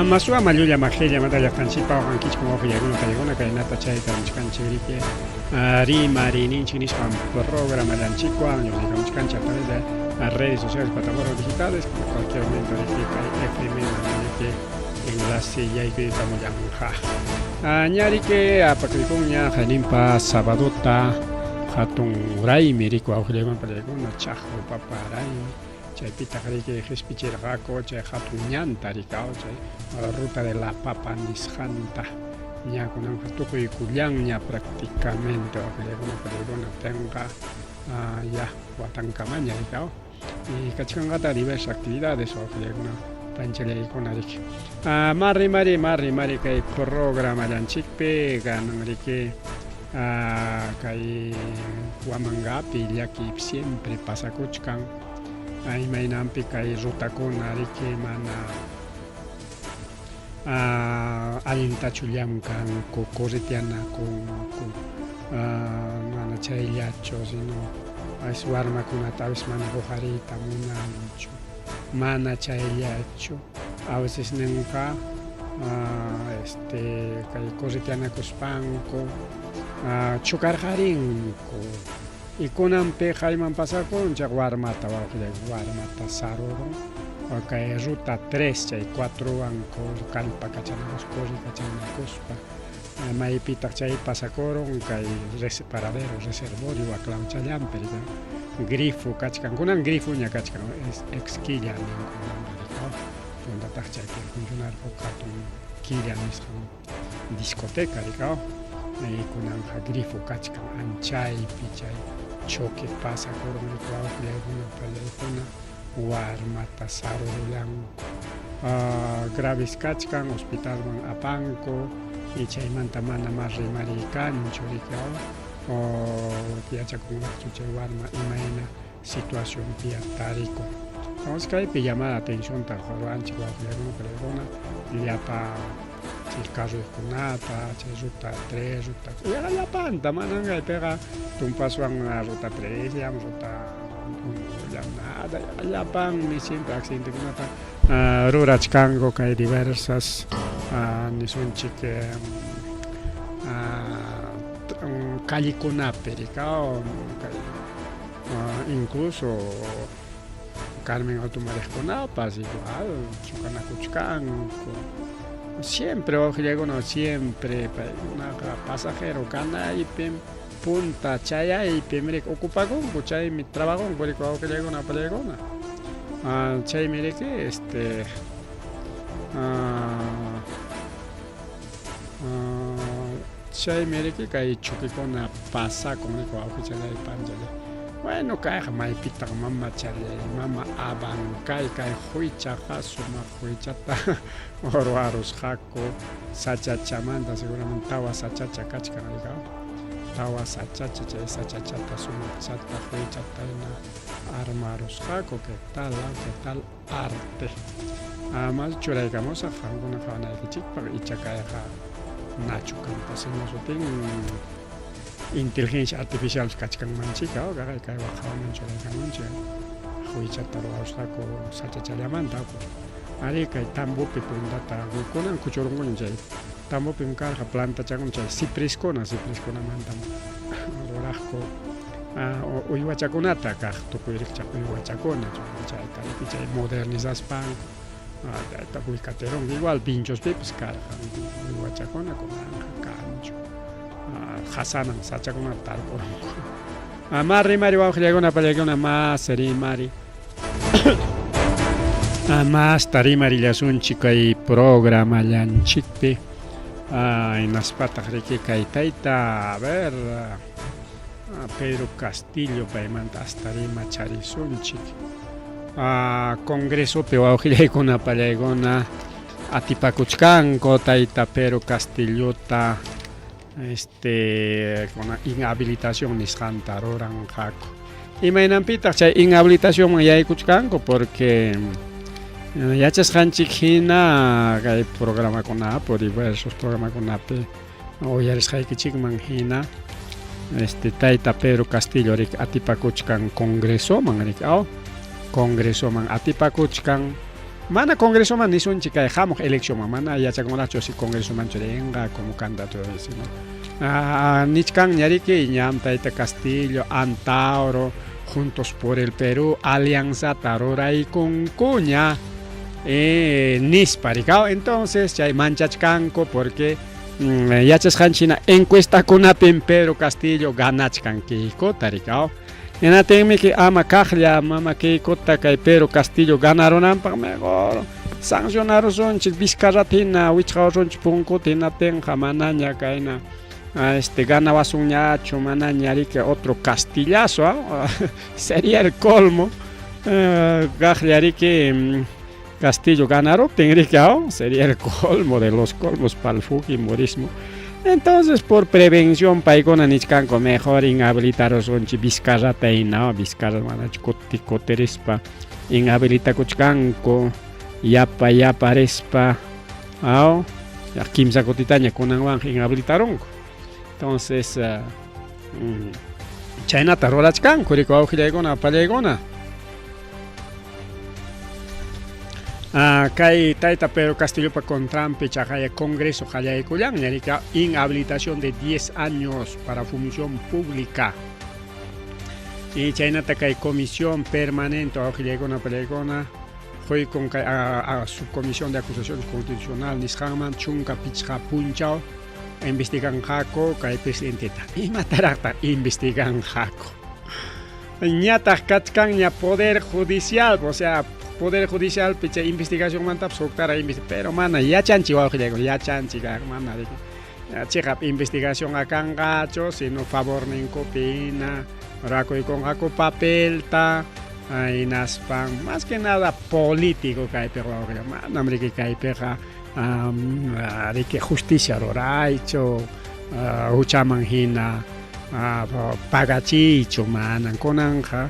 Masua Maluya Magelia Madaya Tanchipa Hankich como Yaguna Kayaguna Kainata Chaita Chicanchirique Rima Rinin Chinispan programa de Anchiqua nos cancha a través de las redes sociales, plataformas digitales, como cualquier momento de FM que enlace ya y que estamos ya Ñari que a Pacricuña Janimpa Sabadota Hatun Rai Mirico Auxiliagon Palegona Chajo Paparay Chay pita que respichera raco, chay hatuñanta ricao, chay a la ruta de la papa nisjanta, ya con un hatuco y cuyaña prácticamente, o que una tenga ya guatancamaña ricao, y cachangata diversas actividades, o que una planchele con arique. Mari que programa de anchikpe, ganan rique. Que guamangapi, ya que siempre pasa cochcan. Ay mainampi kay rutakuna riki mana alintachullam kan corretiana con mana chayllacho sino warmakunata a veces mana bojarita munancho mana chayllacho a veces nunca kay corretiana cospanco chocarjarinco y con ampe Jaiman pasa con Jaguarmata, Guarmata Saroro, que ruta 3 y 4 ancos, Calpa, Cachanagos, Cori, Cachanagospa, Maipita Chay Pasacoro, que paradero, reservorio, a Clauchayam, grifo, Cachcan, con un grifo, ya Cachcan, exquilla, donde Tachay, que funcionar con Quilla, discoteca, y con un grifo, Cachcan, Anchay, Pichay. Choque pasa por un clavo de alguna palabra, Guarmata Sarolán, Gravis Kachkan, Hospital Apanco, y Chaimanta Mana Marrican, Choricao, o Piachacuna, Chucheguarma, Imaena, situación piatarico. Vamos a ir llamar la atención a Jorvanchi, Guardiano, Liapa. El caso de Conata, ruta 3, ruta 4. Llega la panta, mananga y pega un paso a una ruta 3, ya ruta nada, la pan, me siempre accidente Conata. Rurachkango, que hay diversas, ni son chique, Caliconape, incluso Carmen Automarejconapas, igual, Chucanacuchcanco. Siempre, no siempre, pasajero, cana y punta, chaya y pem, ocupa con chay mi trabajo, por el que llega una pelegona. Chay mire que chay mire que hay choque con una pasa con el que chay panjale. Bueno, cae mai pita mamá chale, mamá abancay, cae huicha, jasuma, huichata, oroaros, jaco, sacha chamanda, seguramente tawa sachacha, cachca, tawa sachacha, sachachata, suma, chata, huichata, armaros, jaco, que tal arte. Además, churaigamos a fanguna fana de chica y chacaya, nacho, campas, en nosotros. Inteligencia artificial kachkan manchika o gaga kai waha mancho la mancho huicha taro ausako sacha chalamanta ko ari kai tambo pipunda ta konan kuchorongo njai tambo pimkar ha planta changon chai cipriscona mantam orako o iwachakonata ka to kuirik cha iwachakona chai kai chai modernizas pan ta kuikateron igual pinchos pipis kar iwachakona con kancho Hasanan, Sacha con tal por Mari bajo una pelea más serimari más tarimari las un chica y programa yan chipe en las patas rica y taita a ver Pedro Castillo paimantas tarima charizun chic congreso pero con una pelea Atipacuchcanco taita Pedro Castillota con inhabilitación ni santaroran jaco y me nampita inhabilitación ya escuchanco porque ya chanchikina hay programa con apo diversos programas con ape o ya es hay que chikmanjina taita Pedro Castillo atipacuchcan congreso man congreso man atipacuchcan Mana congreso man ni son chica dejamos elección mana ya cha con si congreso man chorenga como candidato ese no nichkan ñari que ñam taita Castillo Antauro Juntos por el Perú Alianza Tarora y con Cuña nisparicao entonces chay manchachkanko porque yachasqan china encuesta kunapi Pedro Castillo ganachkankiko taricao Enatenme que ama Cajlia, mama que cota que Pedro Castillo ganaron para mejor. Sancionaron son Vizcarratina, Huichao Punco, Tina Tenja, Manaña, Caina. Ganaba su ñacho, Manaña, que otro castillazo, sería el colmo. Cajlia, que Castillo ganaron, sería el colmo de los colmos para el fujimorismo. Entonces, por prevención, paigona nichkanko mejor inhabilitaros onchi Vizcarrata y no, Vizcarra manachkoticoterespa, inhabilita kuchkanko, yapa respa, ya kimsa kotitaña kunanwan inhabilitaron. Entonces, chayna tarolachkanko, rico aujilegona, palegona. Kay taita Pedro Castillo pa con Trump chajaya Congreso jaya kuyan yarika inhabilitación de 10 años para función pública y chayna takay comisión permanente aujilegona pelegona fue con a subcomisión de acusaciones constitucional nishaman chunka pichha punchao investigan jaco kay presidente y matarata investigan jaco ñata kachkan ña poder judicial o sea Poder Judicial, picha investigación mantap soctara pero mana ya chanchi ya chanchi mana ya check investigación akan gacho sino favor nen copina raco y con jaco papel ta y naspan más que nada político que pero mana que hay perra de que justicia roraicho uchamangina pagachicho manan conanja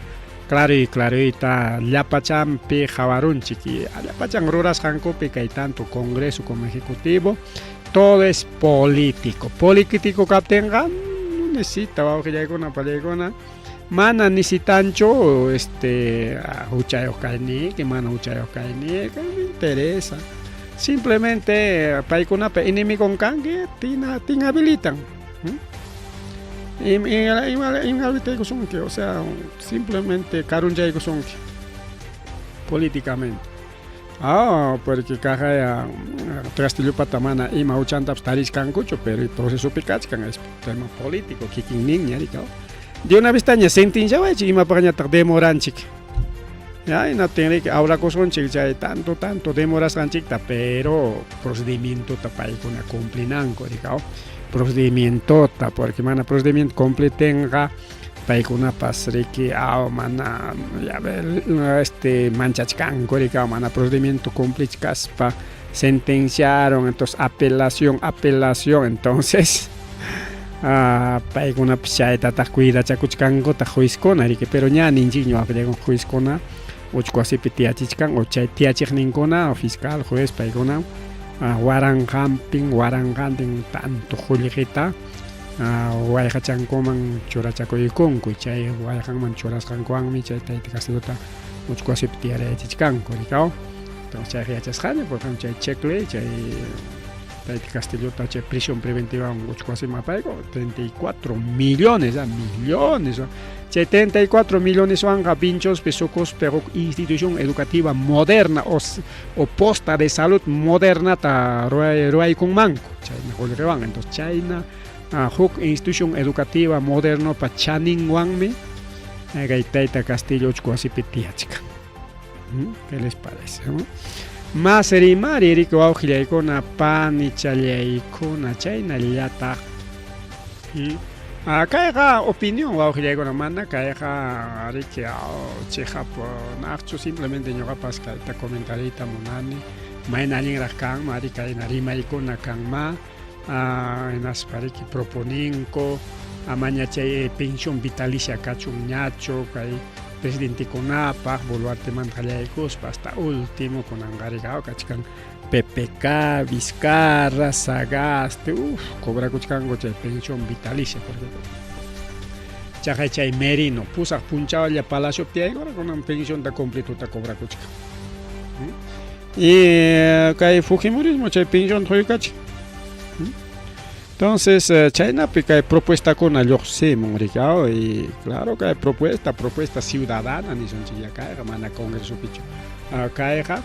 Claro y ta Llapacham pi javarun chiqui, Llapacham ruras hancopi que hay tanto Congreso como Ejecutivo, todo es político. Político que tenga, no necesita, vamos que llegue una palegona, mana necesitancho, uchayo kaini, que mana uchayo kaini, que me interesa. Simplemente, paikuna enemigo con cangue, tin habilitan. O sea, simplemente Karunjay Gosonki políticamente. Porque caja Castillo Patamana y Mauchantaps Taris Cancucho, pero el proceso Picachcan es tema político, Kikin Niña, de una vistaña sentencia, y me paña demoranchik. Ya, y no tiene que ahora Gosonchik ya tanto demoras ranchita, pero procedimiento tapay con la cumplinanco, procedimiento porque mana procedimiento completenga paikuna pasre que mana ya ver manchachkan corrica mana procedimiento complicaspa sentenciaron entonces apelación entonces paikuna pchaita ta cuida chakuchkango ta juizkona pero ña ninjiño apelego juizkona uchkwasi pitiachkan o chay tiachninkona fiscal juez paikuna warangamping tanto julijita wayqachankoman churachakoykunku chay wayqanman churasqankuwanmi chay tayta Castilluta uchkwasip tiyarayachishkanku rikao entonces chay yachasqani por ejemplo chay checle chay tayta Castilluta chay prisión preventiva uchkwasip mapayku 34 millones chay 34 millones wanga pinchos pesocos pero institución educativa moderna o posta de salud moderna ta ruay con manco chay mejor revan entonces chayna huk institución educativa moderno pa chanin wangmi gaitaita Castillo uchkwasi pitiachka ¿qué les parece? Más rimari rico augilaykuna pani challaykuna chayna llata Kayqa opinión wawqillaykuna mana kayqa riki chayqa nachu simplemente ñuqapas kayta comentariyta munani mayna allinraq kanma ari kayna rimaykuna kanma hinaspa riki proponinko amaña chay pensión vitalicia kachun ñachu kay presidentikunapaq Boluarteman qallaykuspa hasta último kunanqariyqa kachkan PPK, Vizcarra, Sagaste, cobra kuchkango chay pensión vitalicia por ejemplo. Chay Merino, pusak punchao ya Palacio Piay, ahora con una pensión ta completo ta cobra kuchka. y kay Fujimorismo chay pensión hoykachi. Entonces, chaynapi kay propuesta kuna lluqsimun rikao y claro kay propuesta ciudadana nisonchik kayqa mana congreso pichu. Kayqa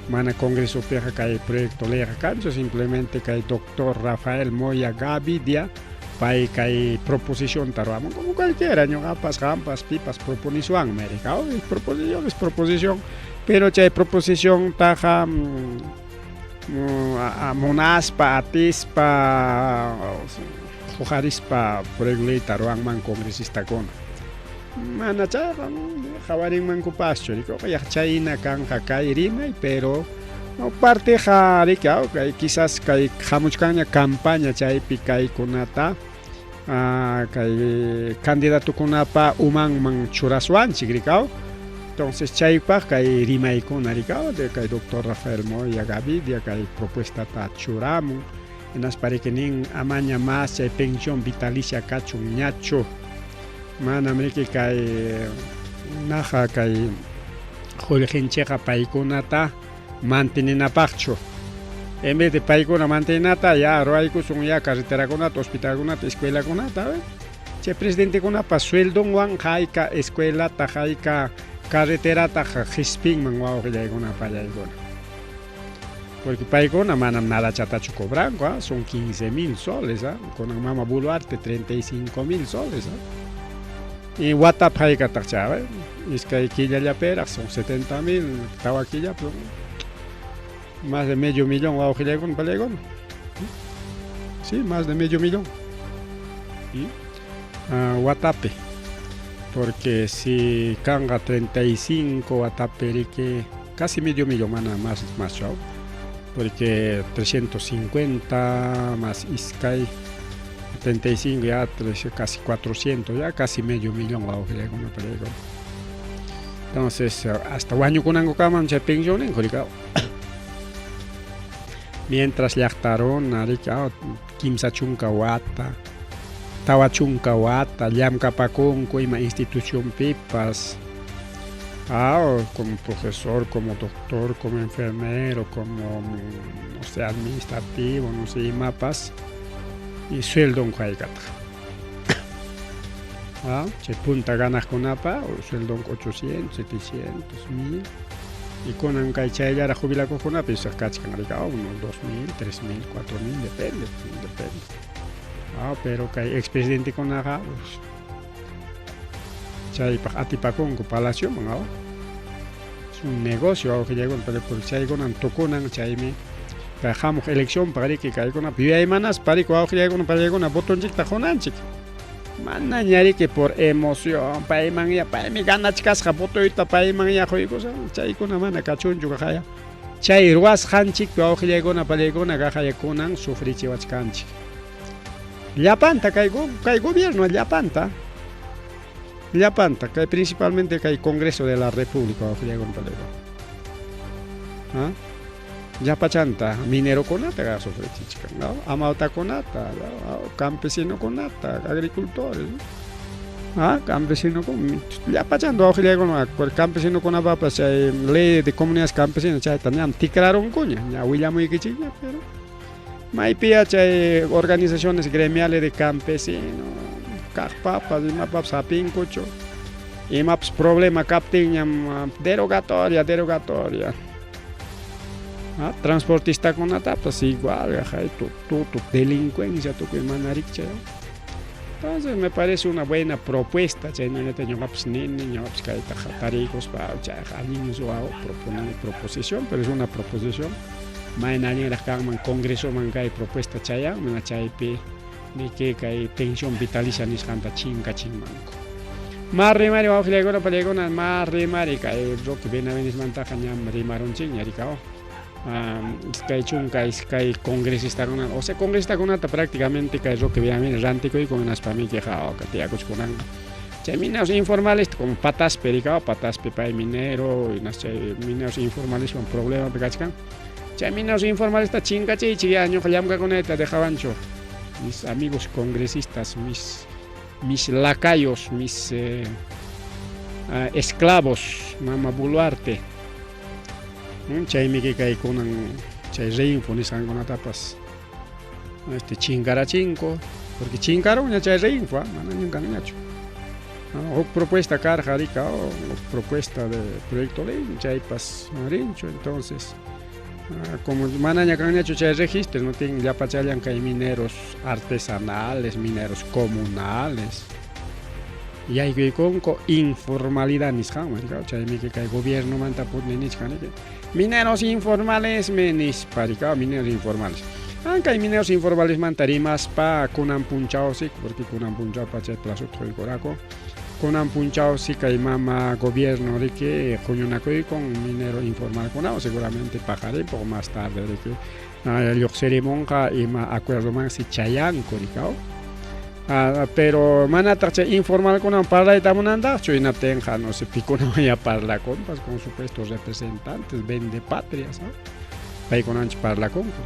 mana congreso piqa kay proyecto ley kancho simplemente kay doctor Rafael Moya Gavidia pay kay proposición taruamun como cualquiera ñuqapas qampas pipas proposición mericao es proposición pero chay proposición taja munaspa atispa fujarispa proyecto taruanman congresista kona mana chayqa hawarinman kupaschu riko chayna kanqa kay rimay pero parte rikao kay quizás kay hamuchkanña campaña chaypi kaykunata kay candidatukunapa umanman churaswanchik rikao entonces chaypaq kay rimaykuna rikao de kay doctor Rafael Moya Gavidia kay propuesta ta churamun hinaspariki nin amaña más chay pensión vitalicia kachun ñachu mana mriki kay naja kay qulqinchikqa paykunata manteninapaqchu en vez de paykuna manteninata ya ruaykusun ya carreterakunata hospitalkunata escuelakunata chay presidentekunapa sueldonwan hayka escuelata hayka carreterata hispinman wawqillaykunapa yaykuna porque paykuna manam nada chatachu cobranku son 15,000 soles kunan mama Boluarte 35,000 soles y WhatsApp haykataq chay iskay killallaperaq son 70,000 tawa killapi más de medio millón wawqillaykuna palaykuna sí más de medio millón WhatsApp porque si kanga 35 WhatsApp que casi medio millón mana más chao porque 350 más iskay 35 ya casi 400 ya casi medio millón wawqillaykuna palaykuna entonces hasta wañukunanku kaman chay pensionen rikao mientras llaqtaron rikao kimsa chunka wata tawa chunka wata llamkapakunku ima institución pipas como profesor, como doctor, como enfermero, como no sé, administrativo, no sé, mapas y sueldo haykata chay punta ganas kunapa sueldo 800, 700, 1000 y kunan kay chayllara jubilakukunapi isaq kachkan rikao unos 2,000, 3,000, 4,000 depende pero kay expresidente kunaqa chaypaq atipakunku palacio man es un negocio awqillaykuna porque chaykunan tukunan chaymi kay hamuq elección pariki kaykuna yuyaymanas pariku awqillaykuna palaykuna botonchikta qunanchik mana ñariki por emoción payman ya paymi ganachkasqa votoyta payman ya quykusa chaykuna mana kachunchu qaqaya chay ruwasqanchikpi awqillaykuna palaykuna qaqayakunan sufrichiwachkanchik llapanta kay gobierno llapanta kay principalmente kay Congreso de la República awqillaykuna palaykuna llapachanta minerokunata sufrichichkan amawtakunata campesinokunata agricultores campesinokunata llapachanta awqillaykuna campesinokunapapas chay ley de comunidades campesinas chayta ñam tikraronkuña ña willamuykichikña pero maypiya chay organizaciones gremiales de campesinos kaqpapas imapapas hapinkuchu imapas problema kaptin ñam derogatoria transportista kunatapas igual tu delincuencia tukuy mana rikchay entonces me parece una buena propuesta chaynalata ñuqapas nini ñuqapas kayta tarikuspa chayqa allinsu proponer proposición pero es una proposición mayna allinraq kanman congreso man kay propuesta chayan mana chaypi niki kay pensión vitalicia nisqanta chinkachinmanku mas rimari wawqillaykuna palaykuna mas rimari kay Roque Benavidesmantaqa ñam rimarunchik ña rikao iskay chunka iskay congresistakuna o sea congresistakuna prácticamente kay Roque Benavides rantikuyku hinaspami tiyakuchkunanqa chay mineros informales como pataspe rikao pataspe pay minero chay mineros informales con problema kachkan chay mineros informales ta chinkachiychik ya ñuqa llamkakunata dejawanchu mis amigos congresistas mis lacayos mis esclavos mama Boluarte chaymi kaykunan chay reinfo nisqankunatapas chinkarachinko porque chinkaronña chay reinfo manaña kanñachu huk propuesta karqa rika propuesta de proyecto ley chaypas rinchu entonces como manaña kanñachu chay registro no tienen llapachallan kay mineros artesanales mineros comunales yaykuykunku informalidad nisqanman chaymi kay gobierno manta putni nisqaniki mineros informales nispa mineros informales kay mineros informales manta rimaspa kunan punchawsik porque kunan punchawpa chay plazo qoykurako kunan punchawsik kay mama gobierno riki quñunakuykun minero informalkunawan seguramente pagaré un poco más tarde riki lluqsirimunqa ima acuerdomansi chayanku rikaw pero manataq chay informalkunawan parlayta munantaqchu hinaptinqa no sé pikunawan parlakunpas con supuestos representantes vende patrias paykunanchik parlakunku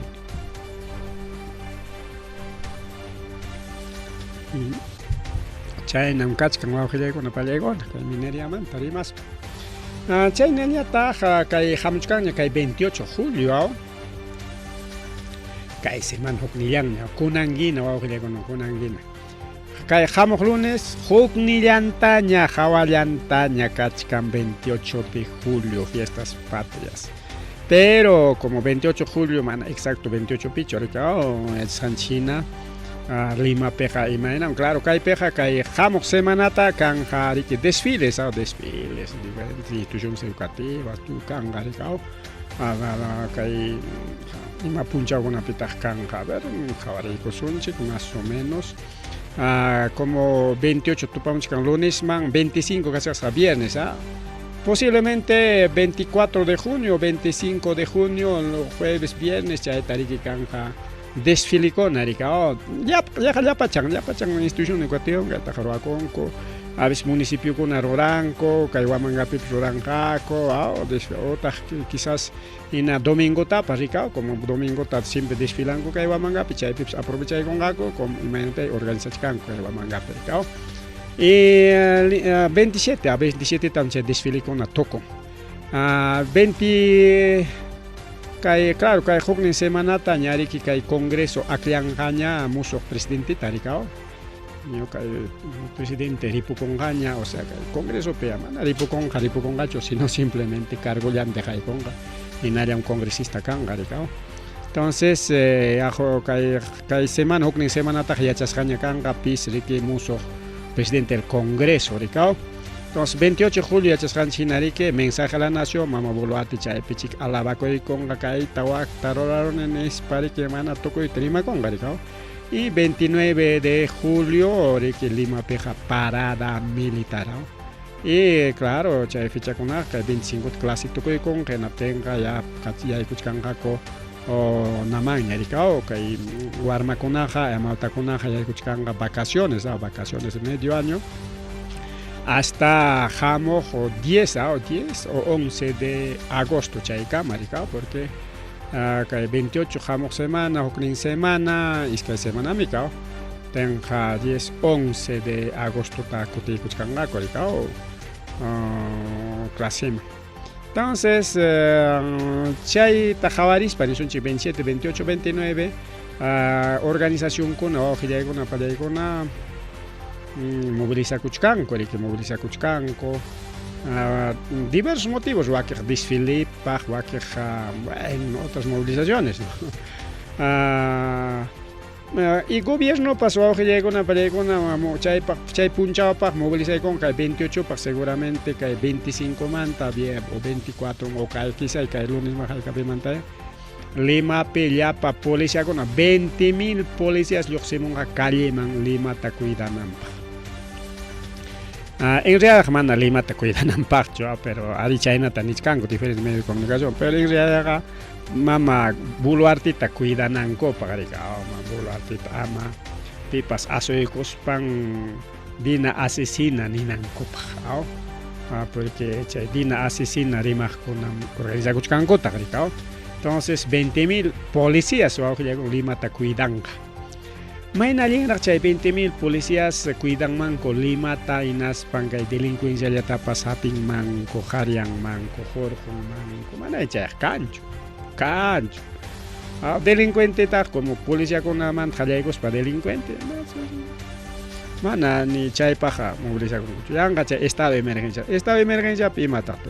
chaynam kachkan wawqillaykuna pallaykuna kay mineriamanta rimaspa chaynañataq kay hamuchkanña kay 28 julio kay semana huknillanña kunanguina wawqillaykuna kunanguina kay hamuq lunes huknillantaña hawallantaña kachkan 28 de julio fiestas patrias pero como 28 julio mana exacto 28 picho rika China Lima peja imainam claro kay peja kay hamuq semanata kanja riki desfiles desfiles diferentes instituciones educativas tu kanja rika kay ima punchawkunapitaq kanja ver qawariykusunchik más o menos como 28 tupamunchik lunes man 25 kasqa viernes posiblemente 24 de junio 25 de junio jueves viernes chayta riki kanja desfilikuna rika llapachan institución educativa kayta ruwakunku a veces municipiokuna ruranku kay Huamangapipish ruranqaku otaq quizás ina domingotapas rika como domingota siempre desfilanku kay Huamangapi chaypipish aprovechaykunqaku como imaynatay organizachkanku kay Huamangapi rika y 27 también desfilikuna tukun 20 kay claro kay huknin semanata ñariki kay congreso aklanqaña musuq presidentita rika kay presidente ripukunqaña o sea kay congreso pe mana ripukunqachu sino simplemente cargollante kaykunqa hinaria un congresista kanqa rika entonces kay semana huknin semanata yachasqaña kanqa pis riki musuq presidente del congreso rika entonces 28 de julio yachasqanchik mensaje a la nación mama boluarte chaypichik alabakuykunqa kay tawak taroraron en espariki mana tukuyta rimakunqa rika y 29 de julio riki Lima peja parada militar y claro chay fechakunaqa 25 clase tukuykunqa hinaptinqa yaykuchkanqaku namaña rika kay warmakunaqa amawtakunaqa yaykuchkanqa vacaciones de medio año hasta hamuq 10 o 11 de agosto chaykama rika porque kay 28 hamuq semana huknin semana iskay semana mika tenqa 10 11 de agosto ta kutiykuchkanqaku rika clasema entonces chay tajawarispa nisunchik 27 28 29 organizacionkuna wawqillaykuna pallaykuna movilizakuchkanku diversos motivos wakiq desfilipaq wakiq bueno otras movilizaciones y gobierno pasó wawqillaykuna pallaykuna chay punchawpaq movilizaykunqa 28 paq seguramente kay 25 manta bien o 24 o kay quizá kay lunes majalkapimanta Limapi llapa policiakuna 20,000 policías lluqsimunqa calleman Limata cuidananpaq en realidad mana Limata cuidananpaqchu pero ari chaynata nisqanku diferentes medios de comunicación pero en realidad mama buluartita cuidanankupaq rika buluartita ama pipas asuykuspan dina asesina ninankupaq porque chay dina asesina rimaqkuna organizakuchkankutaq rika entonces 20,000 policías wawqillaykuna Limata cuidanqa Mainallinraq chay 20.000 policías cuidanmanku Limata hinaspan kay delincuenciallatapas hapinmanku haryanmanku hurqunmanku mana chayqa kanchu delincuentetaq como policiakunamanta qallaykuspa delincuente mana ni chaypaqa movilizakunchu yanqa chay estado de emergenciapi imataq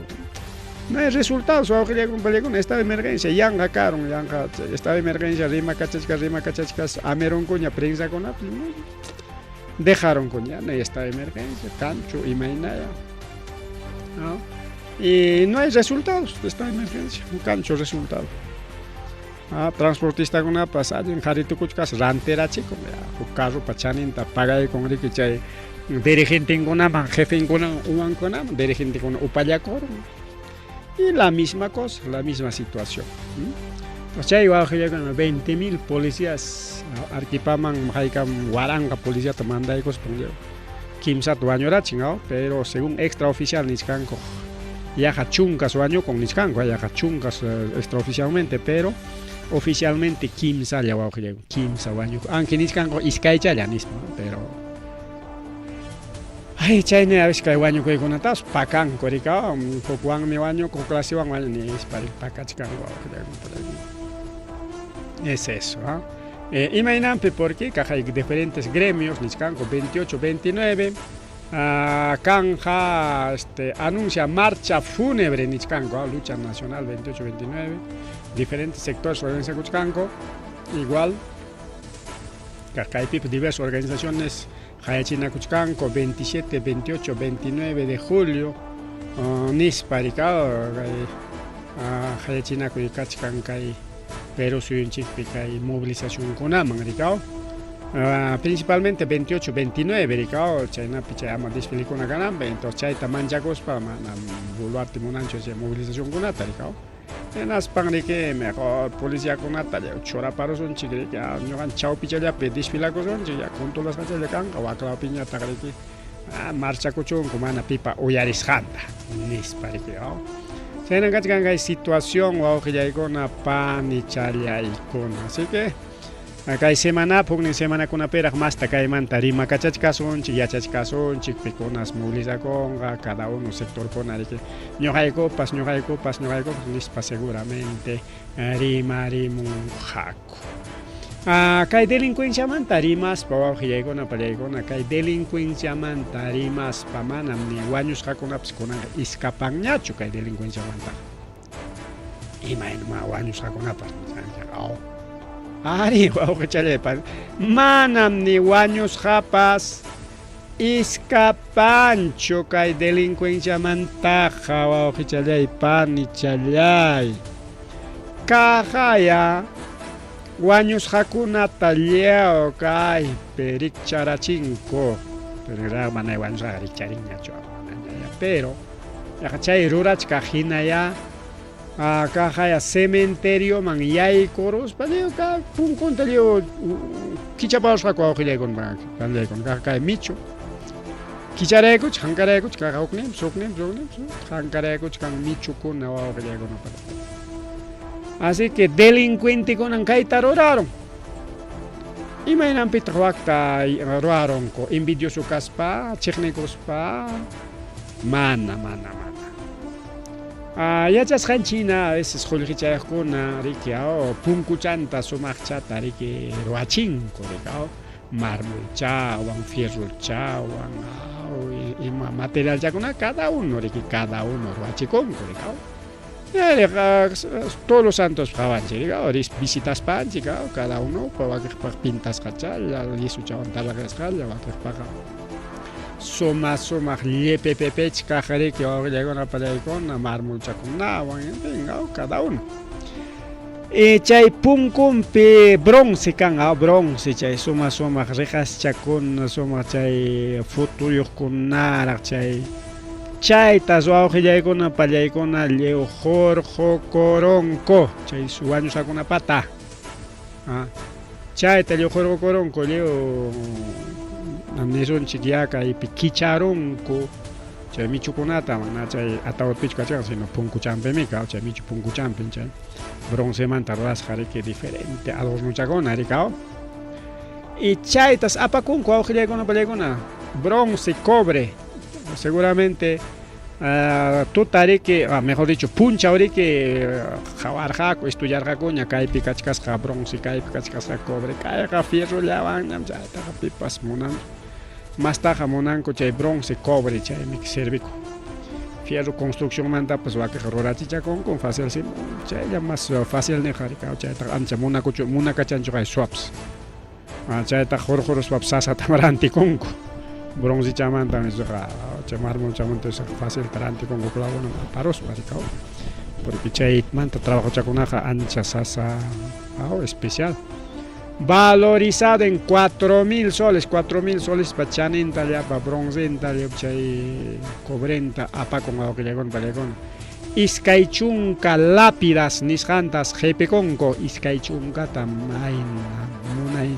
no hay resultados estado de emergencia yanqa karun yanqa estado de emergencia rima kachachkas ameronkuña prensa kunapis dejaron kuña no hay estado de emergencia kanchu imaynaya ¿no? Y no hay resultados de estado de emergencia kanchu resultado transportista kunapas allin qaritukuchkas ranterachikun huk carrupa chaninta pagaykun riki chay dirigentekunama jefenkuna umankunaman dirigentekuna upallakurun y la misma cosa, la misma situación. Chay wawqillakuna 20.000 policías arquipaman haykam waranga policía mandaykos punllaw kimsata wañurachin pero según extraoficial niskanku yaqa chunkas wañukun niskanku yaqa chunkas extraoficialmente pero oficialmente kimsalla wawqillakuna kimsa wañukun aunque niskanku iskaychalla nispa pero ay chayne a veces kay wañukuykunatas pakanku rika hukwanmi wañuku clasewan wañu nisparik pakachkanku es eso imaynanpi porque hay diferentes gremios niskanku 28 29 kanja anuncia marcha fúnebre niskanku lucha nacional 28 29 diferentes sectores organizakuchkanku igual kaypi diversas organizaciones Hayachinakuchkanko 27, 28, 29 de julio nisparika Hayachinakuykachkan kay Perú suyunchikpi kay movilización kunaman rikao principalmente 28, 29 rikao chaynapi chay ama desfile kuna kananpi entonces chayta manchakuspa mana boluarte munancho chay movilización kunata rikao enaspan riki mejor policía kunata choraparusunchik riki ñuqan chawpichallapi desfilakusunchik controlasqachalla kanqa waklapi ñataq riki marchakuchunku mana pipa uyarisqanta nispa riki chaynan kachkan kay situación wawqillaykuna panichallaykuna así que kay semanapuk semanakunapiraq masta kaymanta rimakachachkasunchik yachachkasunchik pikunas movilizakunqa cada uno sectorkuna riki ñuqaykupas nispa seguramente rimunqaku kay delincuenciamanta rimaspa wawqillaykuna pallaykuna kay delincuenciamanta rimaspa manam ni wañusqakunapis kunanqa iskapanñachu kay delincuenciamanta imaynuma wañusqakunapas ari wawqichallaypas manam ni wañusqapas iskapanchu kay delincuenciamantaqa wawqichallaypas nichallay kaqaya wañusqakunata llaw kaypi rikcharachinku pero mana wañusqaqa rikcharinñachu pero chay rurachka hinaya kaqaya cementerio man yaykuruspa punkunta kichapawusqaku wawqillaykuna kay michu kicharaykuchik hankaraykuchik kaqa huknipish hankaraykuchik kan michukuna wawqillaykuna así que delincuentekuna kayta ruraron imaynanpitaq waqta ruraronku envidioso kaspa chiqnikuspa mana yachasqanchina a veces qullqichayuqkuna riki punkuchanta sumaqchata riki ruachinku riki mármolchawan fierrochawan ima materialchakuna cada uno ruachikunku riki todos los santos qawanchik riki visitaspanchik cada uno wakiqpaq pintasqachalla lisuchawan talaqasqalla wakiqpaqa sumaq llepepepech kajariki wawqillaykuna pallaykuna mármolchakunawan en fin cada uno chay punkunpi bronce kan bronce chay sumaq riqaschakuna sumaq chay futuyuqkunaraq chaytas wawqillaykuna pallaykuna lliw hurqukurunku chay wañusqakunapata chayta lliw hurqukurunku lliw nisunchik kaypi kicharunku chay michukunata mana chay ataudpichu kachkan sino punkuchampimi chay michu punkuchampi chay bronce manta rurasqa riki diferente adornuchakuna riki Y chaitas apakunku awqillaykuna pallaykuna bronce, cobre, seguramente tutariki, mejor dicho, punchariki jawarjaku, estudiarjaku, ñakaypi kachkasqa bronce, kaypi kachkasqa cobre, kayqa fierro llawan, ñam chaytaqa pipas munan, mastaqa munanku chay bronce, cobre, chaymi serviku. Fierro construcción manta pues waqqa rurachichakunku fácil sim, chaylla más fácil nijarika, chaytaqa ancha munakachanchu kay swaps. Chaytaqa hurhur swap sasata rantikunku. Bronce chamanta nisqa chay mármol chamanta fácil tarantikunku clavona paros marikao. Porque chay manta trabajochakunaqa ancha sasa especial. Valorizado en 4.000 soles, 4.000 soles pa chaninta llapa, bronzenta llapa, chay cobrenta, apakon awqillaykuna pallaykuna. Iskay chunka lápidas nisqantas qhipikunku, iskay chunkata mayna munay.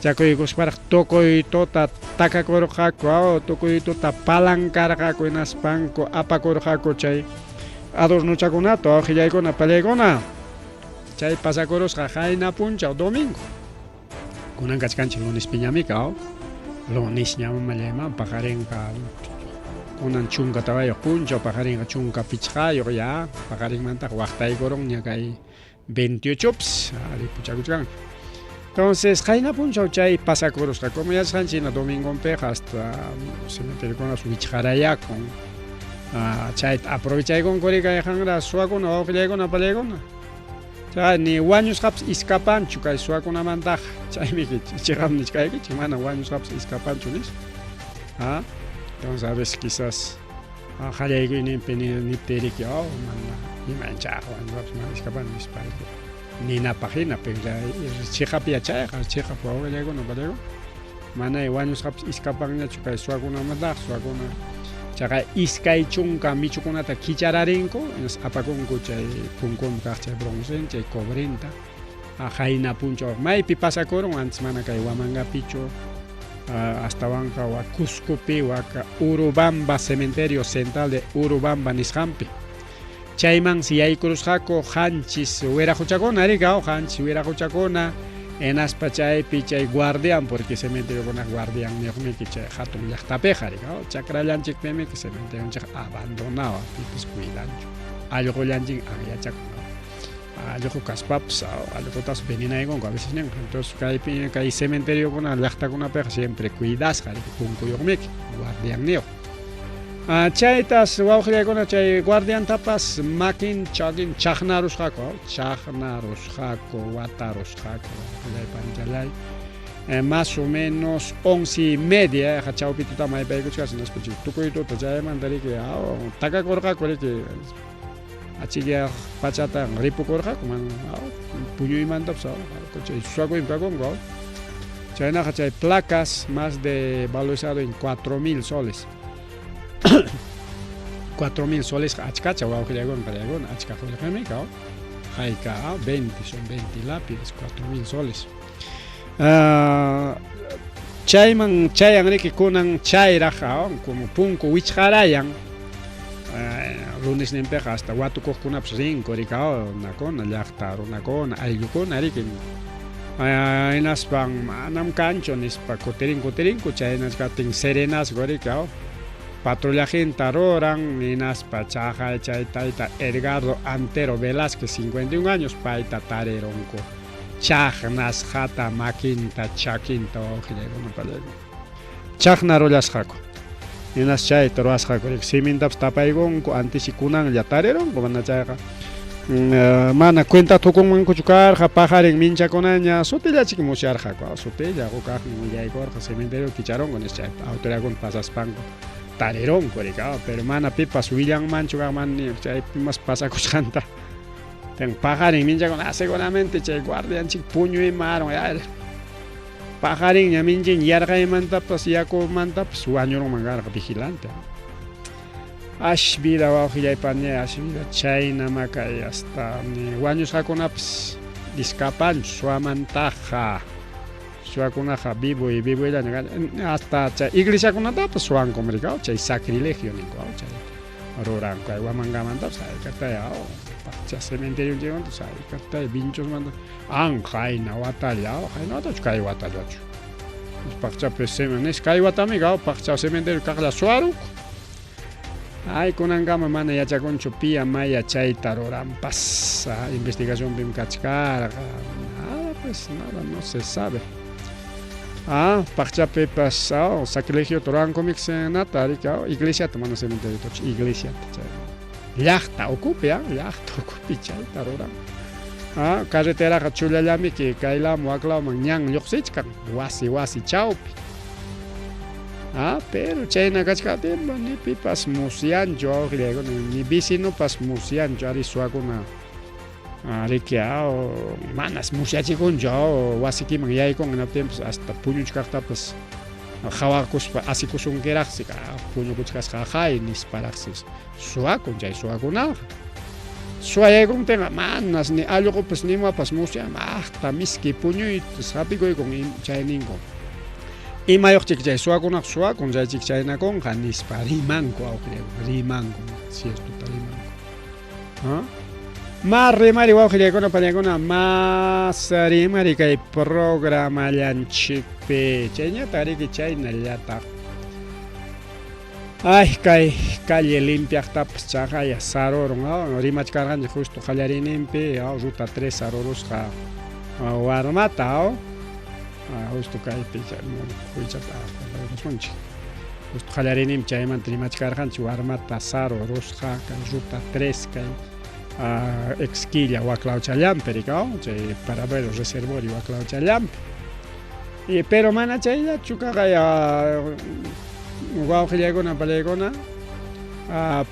Chakuykusparaq tukuytuta takakurqaku, tukuytuta palankarqaku hinaspanku, apakurqaku chay adornuchakunata awqillaykuna pallaykuna. Chay pasakurusqa hayna punchaw domingo. Kunan kachkanchik lunes piñamika, lunes ñamamallayman pajarinqa kunan chunka tawayuq punchaw, pajarinqa chunka pichqayuq ya, pajarinmantaqa waqtaykurun ña kay 28ps, ripuchakuchkan. Entonces, hayna punchaw chay pasakurusqa, como ya sanchina domingonpiqa hasta cementeriokuna wichqarayakun, chayta aprovechaykunkurikayjanra suwakuna wawqillaykuna pallaykuna. Ni wañusqapas iskapanchu kay suwakunamantaqa, chaymi chiqapmi nichkaykichik mana wañusqapas iskapanchu nish. Entonces a veces quizás qallaykuynimpi niptiriki mana imanchaq wañusqapas mana iskapan nispayki ninapaq hina pero chiqap yachayqa chiqap wawqillaykuna pallaykuna mana wañusqapas iskapanñachu kay suwakunamantaqa suwakuna chaqa iskay chunka michukunata kichararinku apakunku chay punkunpi kaq chay bronce, chay cobrenta, hayna punchaw maypi pasakurun antes mana kay Huamangapichu, astawanqa Cuscopi waka Urubamba cementerio central de Urubamba nisqanpi. Chayman si yaykurusqaku qanchis wiraquchakuna rikaw, qanchis wiraquchakuna enaspa chaypi chay guardián, porque cementeriokuna guardián niqmiki chay hatun llaqtapiqa rikaw, chakrallanchikpimi cementerionchik abandonado, pipas cuidanchu, allqullanchik anyachakun, allqu kaspapas allqutas venenaykunku a veces ninqa. Entonces kay cementeriokuna llaqtakunapiqa siempre cuidasqa punkuyuqmiki, guardián niq. Chaytas wawqillaykuna chay guardiantapas makin chakin chaqnarusqaku, watarusqaku wawqillaypanchalay más o menos 11:30 chawpi tuta maypaykuchkasi naspachi tukuytuta chaymantariki takakurqaku riki achikiyaq pachata ripukurqaku man puñuymantapas chay suwakuymi kakunku. Chaynaqa chay placas más de valorizado en 4.000 soles. 4.000 soles achkacha wawqillaykuna pallaykuna achka qullqimika hayka 20 son 20 lápidas 4.000 soles. Chayman chayan riki kunan chayraqa como punku wichqarayan lunes nimpiqa hasta watukuqkunapas rinku rika nakuna llaqta runakuna ayllukuna riki hinaspan manam kanchu nispa kutirinku chaynaskatin serenasqa rika patrullajinta ruran hinaspa chaqa chay tayta Edgardo Antero Velázquez 51 años payta tarironku chaqnas hata makinta chakinta wawqillaykuna pallaykuna chaqna rurasqaku hinas chayta ruwasqaku simintapas tapaykunku antisi kunanlla tarironku mana chayqa mana cuenta tukunmankuchu karqa pajarin minchakunaña sutillachik musyarqaku sutilla kaqmi willaykurqa cementerio kicharonku nish chayta autoridadkuna pasaspanku tarironku rika, pero mana pipas willanmanchu kaqmanmi chay pimas pasakushqanta pajarin minchakuna seguramente chay guardianchik puñuymaron pajarin ña minchin yarqaymantapas yakumantapas wañurunman karqa vigilante vida wawqillaypaña vida chaynama kay hasta wañusqakunapas discapanchu suwamantaqa suwakunaqa vivo hasta chay iglesiakunatapas suwankum rikaw chay sacrilegio ninku chay ruranku kay Huamangamantapas haykatay chay cementeriomantapas haykatay vinchosmanta hayna watalla hayna watachu kay watallachu paqchapi semenes kaywatami gaw paqcha cementerio kaqla suwaruk ay kunankama mana yachakunchu pi maya chayta ruranpas investigación pim kachkarqa nada pues nada no se sabe paqchapipas sacrilegio rurankumik senata rika iglesiata mana cementerio iglesiata llaqta ukupi llaqta ukupi chayta ruran carreteraqa chullallamiki kaylawan waklawman ñan lluqsichkan wasi chawpi pero chayna kachkatimpa ni pipas musyanchu awqillaykuna ni vecinopas musyanchu ari suwakuna riki manas musyachikunchu wasikiman yaykun hinaptinpas hasta puñuchkaqtapas hawakuspa asikusunkiraqsi puñukuchkasqa hay nisparaqsi suwakun chay suwakunaqa suwayaykuntinqa manas ni allqupas nimapas musyan hasta miski puñuytas hapikuykun chay ninkun imayuqchik chay suwakunaqa suwakun chaychik chaynakunqa nispa rimanku awqillaykuna rimanku ciertuta rimanku mas rimari wawqillaykuna pallaykuna mas rimari kay programallanchikpi chayñata riki chaynallataq kay calle limpiaqtapas chaqaya sarurun rimachkarqanchik justo qallarininpi ruta 3 sarurusqa warmata justo kaypi huychata justo qallarininpi chaymanta rimachkarqanchik warmata sarurusqa kay ruta 3 kay Exquilla Huaclauchallampi rika chay Paravero Reservorio Huaclauchallampi pero mana chayllachu kaqaya wawqillaykuna pallaykuna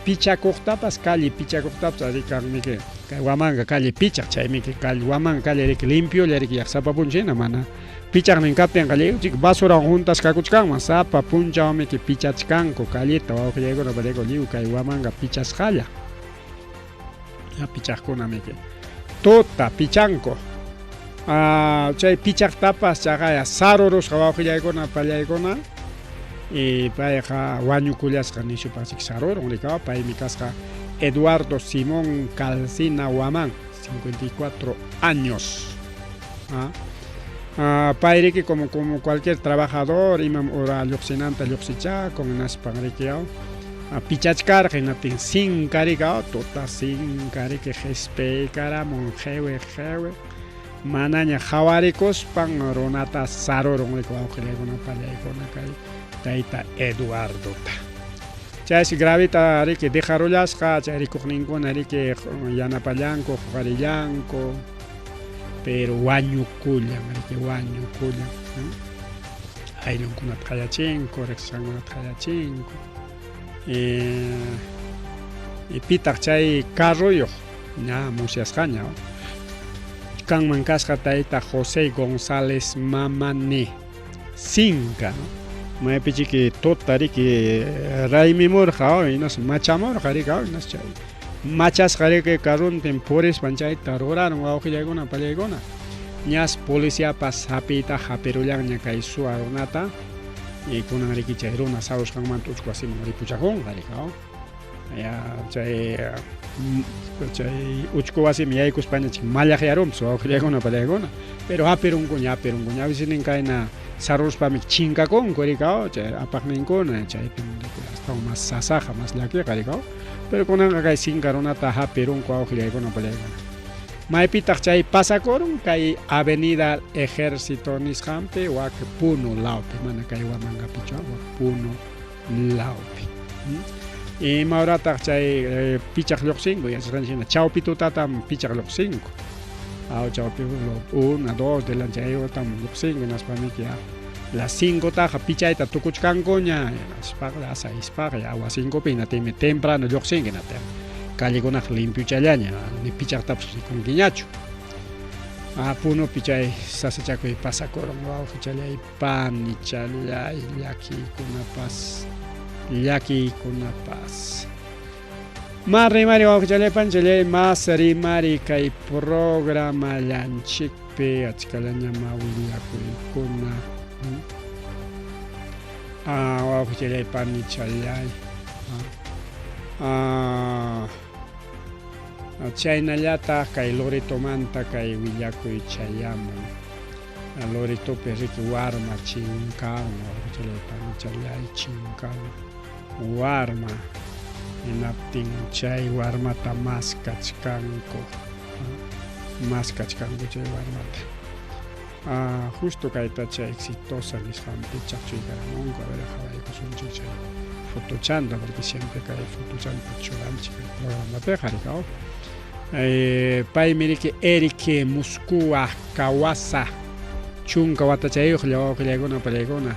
pichakuqtapas calle pichakuqtapas rikanmiki kay wamanqa calle pichaq chaymiki calle wamanqa calle riki limpiolla riki llaqsapa punchayna mana pichaqnin kaptinqa lliwchik basurawan juntas kakuchkanman sapa punchawmiki pichachkanku calleta wawqillaykuna pallaykuna lliw kay wamanqa pichasqalla pichaqkunamiki tuta pichanku chay pichaqtapas chaqaya sarurusqa wawqillaykuna pallaykuna payqa wañukullasqa nishupachik sarurun rika paymi kasqa Eduardo Simón Calcina Huamán 54 años payriki como cualquier trabajador imam ora lluqsinanta lluqsichakun naspan riki pichachkarqa hinatin sinkarika tuta sinkariki qhispiykarmun qhiwi manaña qhawarikuspan runata sarurun riki wawqillaykuna pallaykuna kay tayta Eduardota chaysi gravita riki dejarullasqa chay rikuqninkuna riki yanapallanku huqarillanku pero wañukullan riki wañukullan ayllunkunata qayachinku riqsisqankunata qayachinku pitaq chay carruyuq ña musyasqaña kanman kasqa tayta José González Mamani Cinca maypichiki tuta riki raymimurqa inas machamurqa rika inas chay machasqa riki carruntin purispan chayta ruraron wawqillaykuna pallaykuna ñas policiapas hapiyta hapirullanña kay suwa runata kunan riki chay runa sarusqanmanta uchku wasiman ripuchakunqa rika chay uchku wasimi yaykuspañachik mallaqyarunpas wawqillaykuna pallaykuna pero hapirunkuña a veces nin kayna saruspami chinkakunku rika chay apaqninkuna chaypi hasta mas sasaqa mas llakiqa rika pero kunanqa kay sinka runata hapirunku wawqillaykuna pallaykuna maypitaq chay pasakurun kay avenida Ejército nisqanpi wak Puno lawpi mana kay wamanqapichu wak Puno lawpi imawrataq chay pichaq lluqsinku yachasqanchikna chawpi tutatam pichaq lluqsinku chawpi 1, 2 de la chaywatam lluqsinku naspamiki las 5 taqa pichayta tukuchkankuña naspaqla 6 paqa awa 5 pi natimi temprano lluqsinku natem callekunaq limpiuchallaña ni pichaqtapas rikunkiñachu Puno pichay sasachakuy pasakurun wawqichalay pani challay llakiykunapas mas rimari wawqichallaypanchalay mas rimari kay programallanchikpi achkalañama willakuykuna wawqichalay pani challay chaynallataq kay Loretomanta kay willakuy chayamun Lorito perriki warma chinkawan wawqichalay chinkawan warma hinaptin chay warmata maskachkanku chay warmata justo kayta chay exitosa nisqanpi chaqchuykaranmunqa verajawaykusunchik chay fotochanta porque siempre kay fotochanta churanchik programapiqa rikaw paymi riki Eric Muskuwa Kawasa chunka watachayuqlla wawqillaykuna palaykuna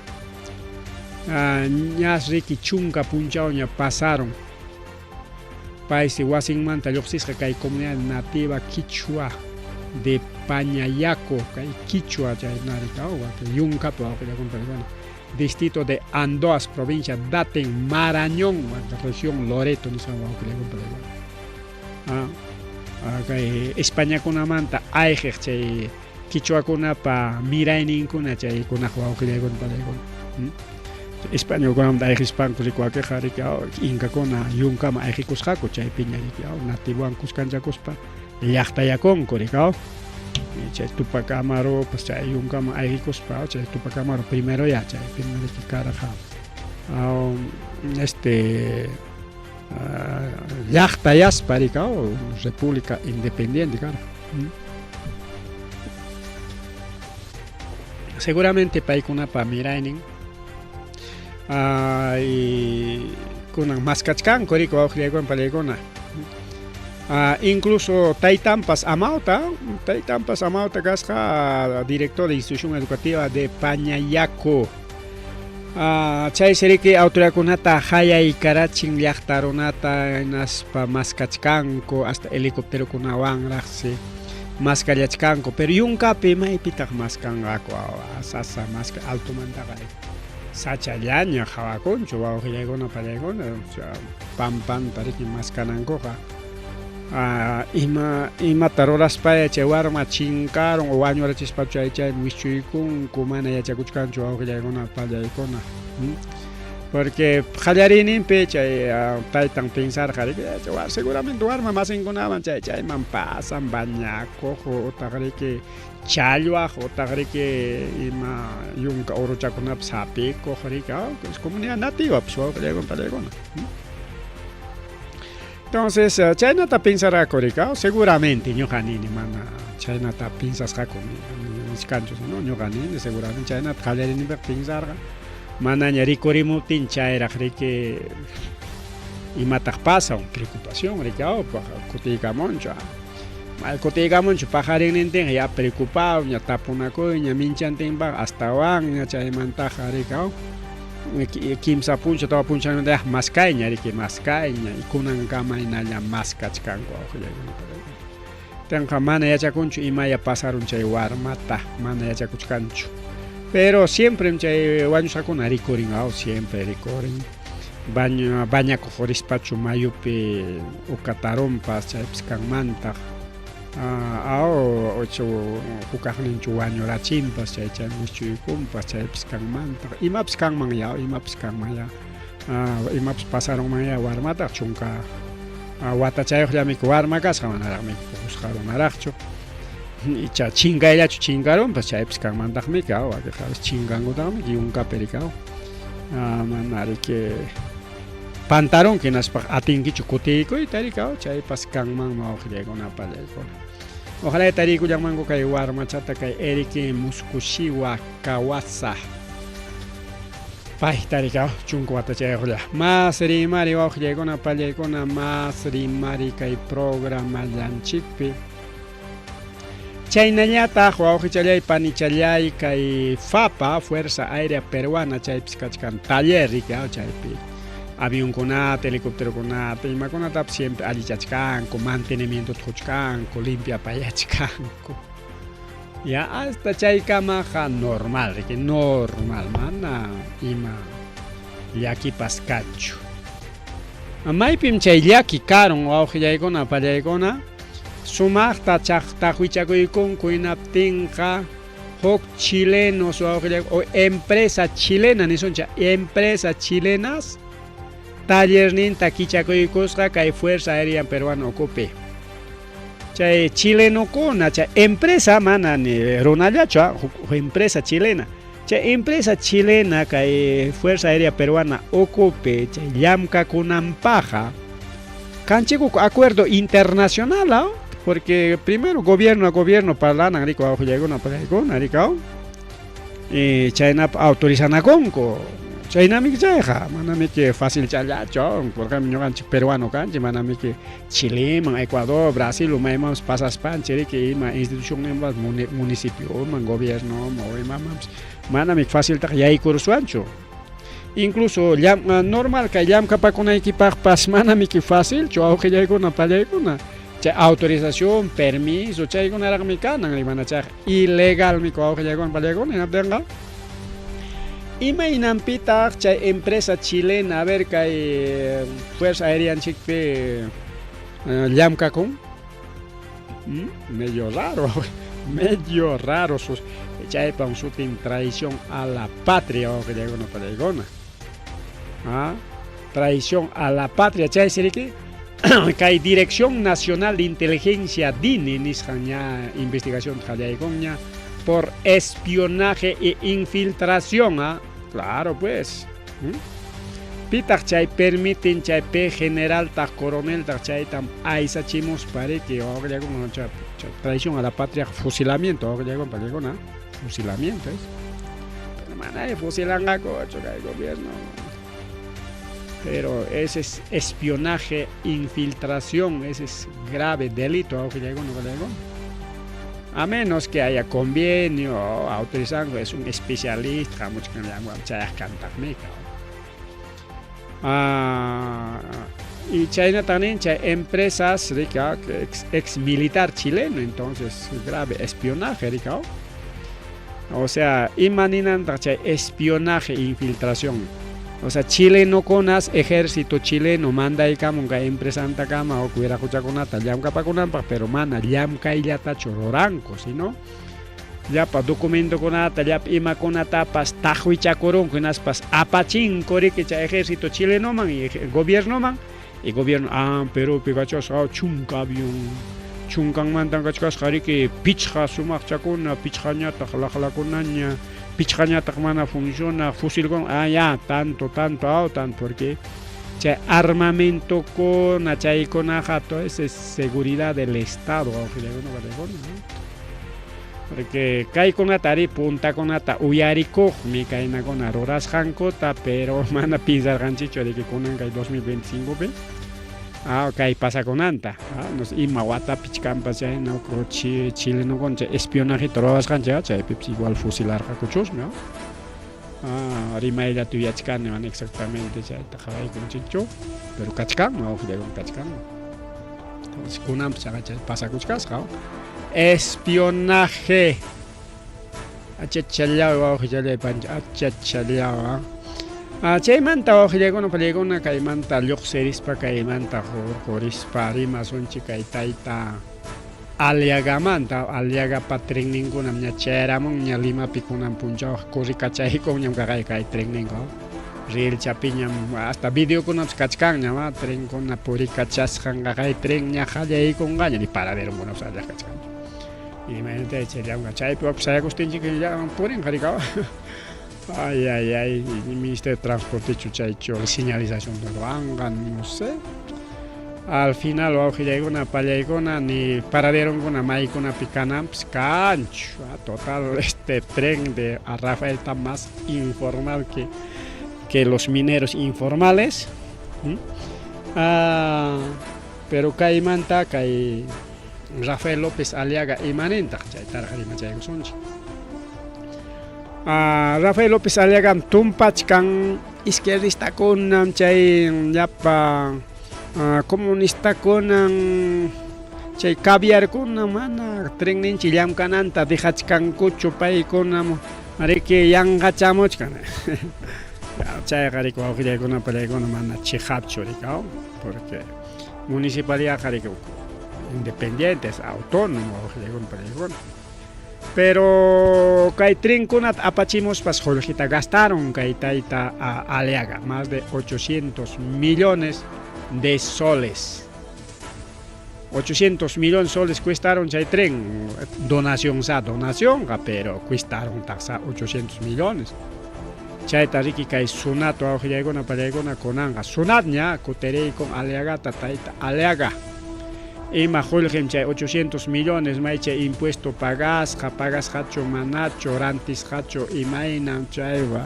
ñas riki chunka punchawña pasaron paysi wasinmanta lluqsisqa kay comunidad nativa Quichua de Pañayaco kay Quichua chaynarika Yunkapi wawqillaykuna palaykuna distrito de Andoas provincia Daten Marañón región Loreto nisqan wawqillaykuna palaykuna kay Españakunamanta ayqiq chay Quichuakunapa mirayninkuna chaykunaq wawqillaykuna palaykuna Españolkunamanta ayqispanku rikuwakiqa rikaw Incakuna yunkama ayqikusqaku chaypiña rikaw nativowan kuskanchakuspa llaqtayakunku rikaw chay Tupac Amaru pues chay yunkama ayqikuspa chay Tupac Amaru primero ya chaypimi riki karaqa llaqtayaspa rikaw República Independiente karaqa seguramente paykunapa miraynin kunan maskachkanku riku wawqillaykuna palaykuna incluso taytanpas amawta kasqa director de institución educativa de Pañayaco chaysi riki autoridadkunata hayaykarachin llaqta runata hinaspa maskachkanku hasta helicópterokunawanraqsi maskallachkanku pero yunkapi maypitaq maskanqaku sasa maska altomantaqa sachallaña hawakunchu wawqillaykuna pallaykuna pampanta riki maskanankuqa imata ruraspaya chay warma chinkaron o wañurachispachu chay wischuykunku mana yachakuchkanchu wawqillaykuna pallaykuna porque qallarininpi chay taytan pensarqa riki seguramente warma masinkunawan chayman pasan bañakuq utaq riki challwaq utaq riki ima yunka uruchakunapas hapikuq riki es comunidad nativa pues wawqillaykuna pallaykuna entonces chaynata pensarqaku rika seguramente ñuqanini mana chaynata pensasqaku niskanchu no ñuqanini seguramente chaynata qallarinipaq pensarqa manaña rikurimuptin chayraq riki imataq pasan preocupación rikawpaq kutiykamunchu kutiykamunchu pajarinnintinqa ya preocupado ña tapunakuy ña minchantinpaq astawan ña chaymantaqa rikaw kimsa puncha tawa punchaymanta maskayña riki maskayña y kunankama hinalla maskachkanku wawqillaykuna tenqa mana yachakunchu imaya pasaron chay warmata mana yachakuchkanchu pero siempre chay wañushqakuna rikurin siempre rikurin bañakuq rispachu mayupi ukatarunpas chaypis kanmantaq hukaqninchu wañurachinpas chay wischuykunpas chaypis kanmantaq imapis kanman ya imapis pasaronman warmataq chunka watachayuqllami warma kasqa manaraqmi buscarunaraqchu icha chinkayllachu chinkarunpas chaypis kanmantaqmi wakiqapis chinkankutaqmi yunkapi rikaw mana riki pantalonki naspaq atinkichu kutiykuyta rikaw chaypas kanman wawqillaykuna pallaykuna ojalá tarikullamanku kay warmachata kay Eric Muskushiwa Kawasa payta rikaw chunka watachayuqlla mas rimari wawqillaykuna pallaykuna mas rimari kay programallanchikpi chaynañataq wawqichallay panichallay kay FAPA Fuerza Aérea Peruana chaypis kachkan taller rikaw chaypi avionkunata, helicópterokunata, imakunatapas siempre allichachkanku, mantenimiento huchkanku, limpiapayachkanku. Ya hasta chaykamaqa normal, riki normal, mana ima llakipas kanchu. Maypim chay llaki karon wawqillaykuna pallaykuna, sumaqta chaqtahuichakuykunku hinaptinqa huk chilenos wawqillaykuna, o empresa chilena nisuncha, empresa chilenas tallerninta kichakuykusqa kay Fuerza Aérea Peruana ocupe. chay chileno kuna chay empresa mana ni runallacha empresa chilena. Chay empresa chilena kay Fuerza Aérea Peruana ocupe chay llamka kunampaja canchiku acuerdo internacional, ¿no? Porque primero gobierno a gobierno parlana rico a llegona para rico y China autorizan a conco China mi jaja manami que fácil chalacho porque mi ganchi peruano canchi manami que Chile, Ecuador, Brasil, umemos pasas pancheri que ima institución en municipio, man gobierno, mamams manami fácil ta ya cursuancho. Incluso normal que llam capa con equipaje pas manami que fácil, yo auge ya con una autorización, permiso, chay con la mexicana, ni van a echar ilegal mi cojo ya con palegón en Abdenga. Y me inampita chay empresa chilena a ver que hay Fuerza Aérea chique llamka con medio raro sus chay pa un sutin traición a la patria o que llega una palegona. Traición a la patria, chay sería que hay Dirección Nacional de Inteligencia DINI nisjaña investigación jayaikoña por espionaje e infiltración, claro pues. Pitak chay permiten chay P general ta coronel ta chay tam aisa chimos pare que ahora llega con traición a la patria, fusilamiento, ahora llega con fusilamiento es. Pero mana fusilan a cocho el gobierno. Pero ese es espionaje, infiltración, ese es grave delito, aunque llegó no llegó. A menos que haya convenio, autorizando, es un especialista, mucho que le llaman cantarmeca. Y China también, empresas, rica, ex militar chileno, entonces grave espionaje, rica. O sea, imaginan espionaje, infiltración. O sea, Chile no conas ejército chileno manda y camonga empresa anta cama o cuira cucha conata llamka pa conampa pero mana llamka y ya ta chororanco, si no ya pa documento conata ya ima conata pas tahui chacorón conas pas apachín core que cha ejército chileno man y gobierno pero pigachos chunka avión chunkan mantan kachkas hari que pichja sumak chakona pichjaña ta khala konanya pichcaña mana funciona, fusil con, ya, tanto, porque armamento con, con todo es seguridad del Estado, porque cae con atari, punta con ata, uyarico, mi caena con aroras jancota, pero mana pizar ganchicho de que con en 2025, ¿ve? Okay, pasa con anta. Nos imawata pichcampas ya no coche Chile no con espionaje todas gancha, igual fusilar cacuchos, ¿no? Rimaila tu yachkan no exactamente ya tajay con chicho, pero cachcan no de con cachcan. Entonces con amps pasa cuchcas, ¿no? Espionaje. Achachallao, ya le pancha achachallao. Chaymanta ojilegona palegona kaymanta lluqsirispa kaymanta hurispa rimasunchi kay tayta aliagamanta aliagapa traininkunam ña chayramun ña Limapi kunan punchaw kurikachayku ñam kay traininko rilchapi ñam hasta videokunapas kachkan ñama trenkuna purikachasqanqa kay tren ña qallaykunqa ña ni paraderonkunapas allakachkan imagínate chaypi sayagustinchik llaman purin qarikawa. Ay, el Ministerio de Transporte chuchaicho, señalización de Bangan, no sé. Al final, una pallaigona ni paraderon con una maicona picanamps, cancho. Total, este tren de Rafael está más informal que los mineros informales. Pero caimanta, Rafael López Aliaga imanenta, Rafael López Aliaga tumpachkan izquierdista con chay yapa comunista con chay caviar con mana tren ninchi llam kananta dejachkan kuchu pay con mariki yangachamos kan chay gariko awjile con pale con mana chihapcho rikao porque municipalidad gariko independientes autónomos awjile con pale con. Pero kay trinkunat apachimos pas jorjita gastaron kay taita Aliaga más de 800 millones de soles. 800 millones soles cuestaron chay tren, donación, pero cuestaron taxa 800 millones. Chay tariki kay sunato aujillaigona pallaigona konanga sunatña kuterei con Aliaga tataita Aliaga. Ima julgem chay 800 millones maiche impuesto pagas hacho manacho rantis hacho imainam chaywa.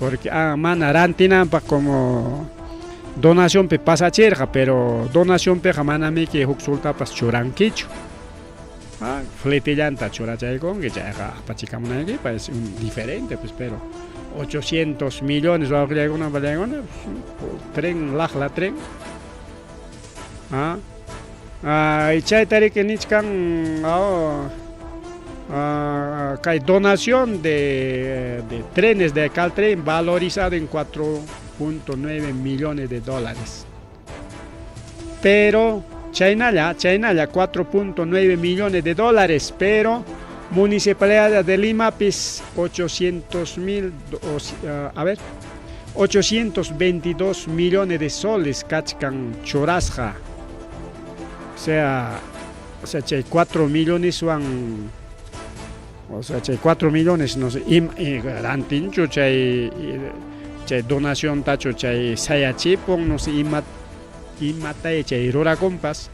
Porque mana rantinampa como donación pe pasacherja, pero donación pe jamanami que huxulta pas churanquicho. Fletillanta churachaygon que ya pachicamunayki pues diferente pues, pero 800 millones va a crear una balagona tren la tren. Y chay tarik nichkan hay donación de trenes de Caltren valorizado en 4.9 millones de dólares. Pero Chaynaya 4.9 millones de dólares, pero Municipalidad de Lima pues 822 millones de soles cachcan chorasja. O sea 4 millones van. O sea, 4 millones, no sé, garantincho, chay donación tacho, chay sayachipon, no sé, imatae, chay rora compas.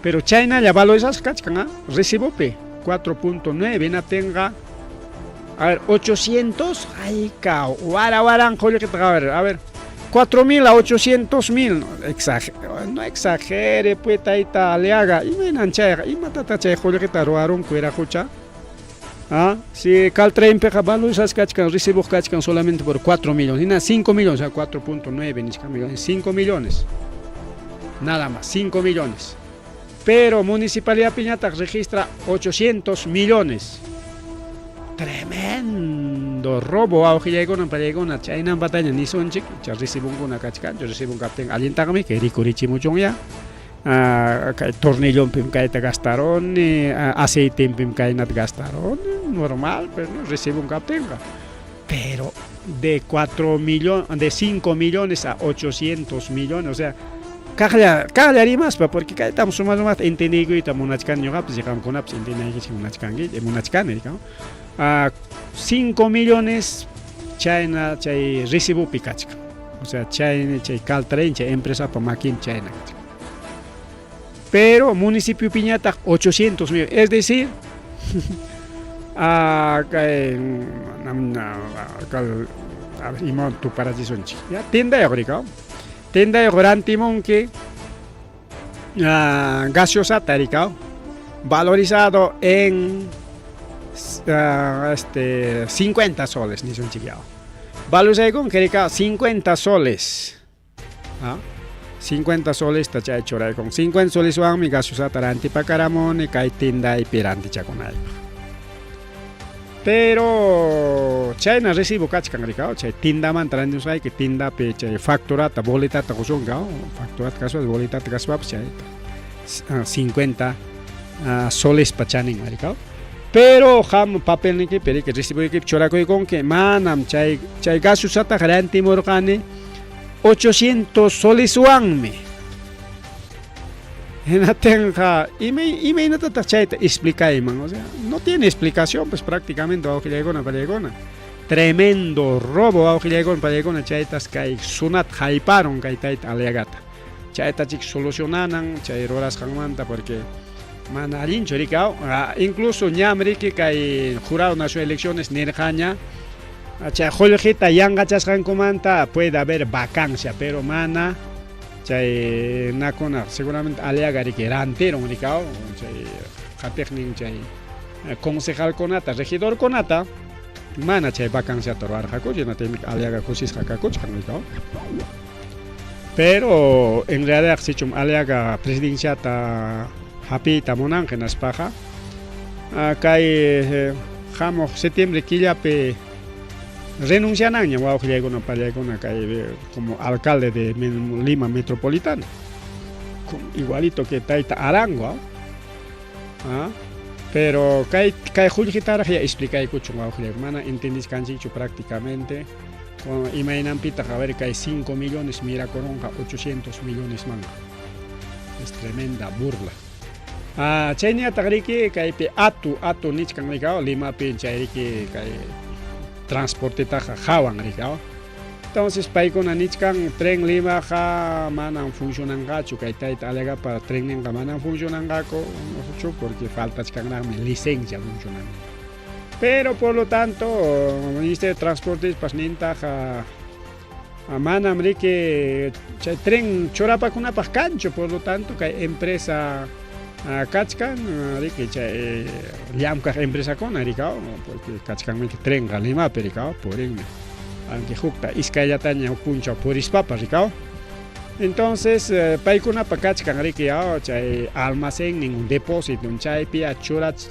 Pero China ya valo esas cachcan, recibo P, 4.9, na tenga, a ver, 800, ay, cao, waran, joder, que a ver, 4.000 a 800.000, no exagere, pues taita le haga, y me nanchaya, y matata chay, joder, que taruaron, cuera, jucha. Si Caltren peja valo esas cachcan, recibo cachcan solamente por 4 millones, y nada, 5 millones, o sea, 4.9 millones, 5 millones, nada más, 5 millones. Pero Municipalidad Piñata registra 800 millones. Tremendo robo. Auge llegon para China batalla ni son chic. Ya recibo una cachcan, yo recibo un capitán alientame que ricurichi mucho ya. Tornillo pim cae te gastaron, aceite pim cae nat gastaron, normal, pero no recibo un capitán. Pero de 4 millones, de 5 millones a 800 millones, o sea, Kaglia rimas porque estamos más entendido y estamos nachkan yo pues llegamos con apps entendido que nachkan que nachkan ¿no? 5 millones China chay recibo picachka. O sea, China chay Caltren chay empresa para maquin China. Pero municipio Piñata 800 millones, es decir, tu paradiso ya tienda ya tenda de Gorantimón que gaseosa taricao valorizado en 50 soles ni son chiquiao valorizado con que 50 soles 50 soles está hecho con 50 soles van mi gaseosa taranti para caramón y cae tienda y piranti chaconay. Pero China recibo cachcan ricao, chay tinda man tarandi usai que tinda pe chay facturata boleta ta kosong gao, facturata caso boleta ta caso chay 50 soles pachaning ricao. Pero ham papel ni que peri que recibo que choraco con que manam chay gasu sata garanti morgane 800 soles wanme. Tenga y me no te explica o sea, no tiene explicación pues prácticamente aunque llegó una palegona tremendo robo aunque llegó una palegona chaitas que sunat hyparon que tait alegata chaitas chik solucionanan chay roras jamanta porque manalin choricao incluso ñamri que hay jurado nacional elecciones nerjaña chay joljita yanga chasjan comanta puede haber vacancia pero mana chay nakona seguramente aliagari que era entero unicao chay japegnin chay concejal conata regidor conata mana chay vacancia torbar jaco llena temi aliaga cosis jacaco unicao pero en realidad si chum aliaga presidencia ta hapita monange naspaja kay jamo septiembre killape renuncian año wow llegó una calle como alcalde de Lima Metropolitana igualito que Taita Arango pero kai juljitara ya explica y cucho wow mana entendís canchicho prácticamente con imainan pita a ver que hay 5 millones mira coronga 800 millones man es tremenda burla. Chayñataq riki kaypi atu nichkan rikaw Limapi chay riki kay transportetaqa hawan rikaw. Entonces paykuna nichkan tren Limaqa manan funcionanqachu kay tayta Aliagapa trenninqa manan funcionanqaku porque faltachkanraqmi licencia funcionanqa. Pero por lo tanto Ministerio de Transportes pasnintaqa manam riki chay tren churapakunapaq kanchu, por lo tanto kay empresa kachkan riki chay llamkaq empresakuna rikaw porque kachkanmi trenqa Limapi rikaw purinmi. Aunque hukta iskayllataña punchaw purispapas rikaw. Entonces paykunapa kachkan riki chay almacén ningún depósito chaypi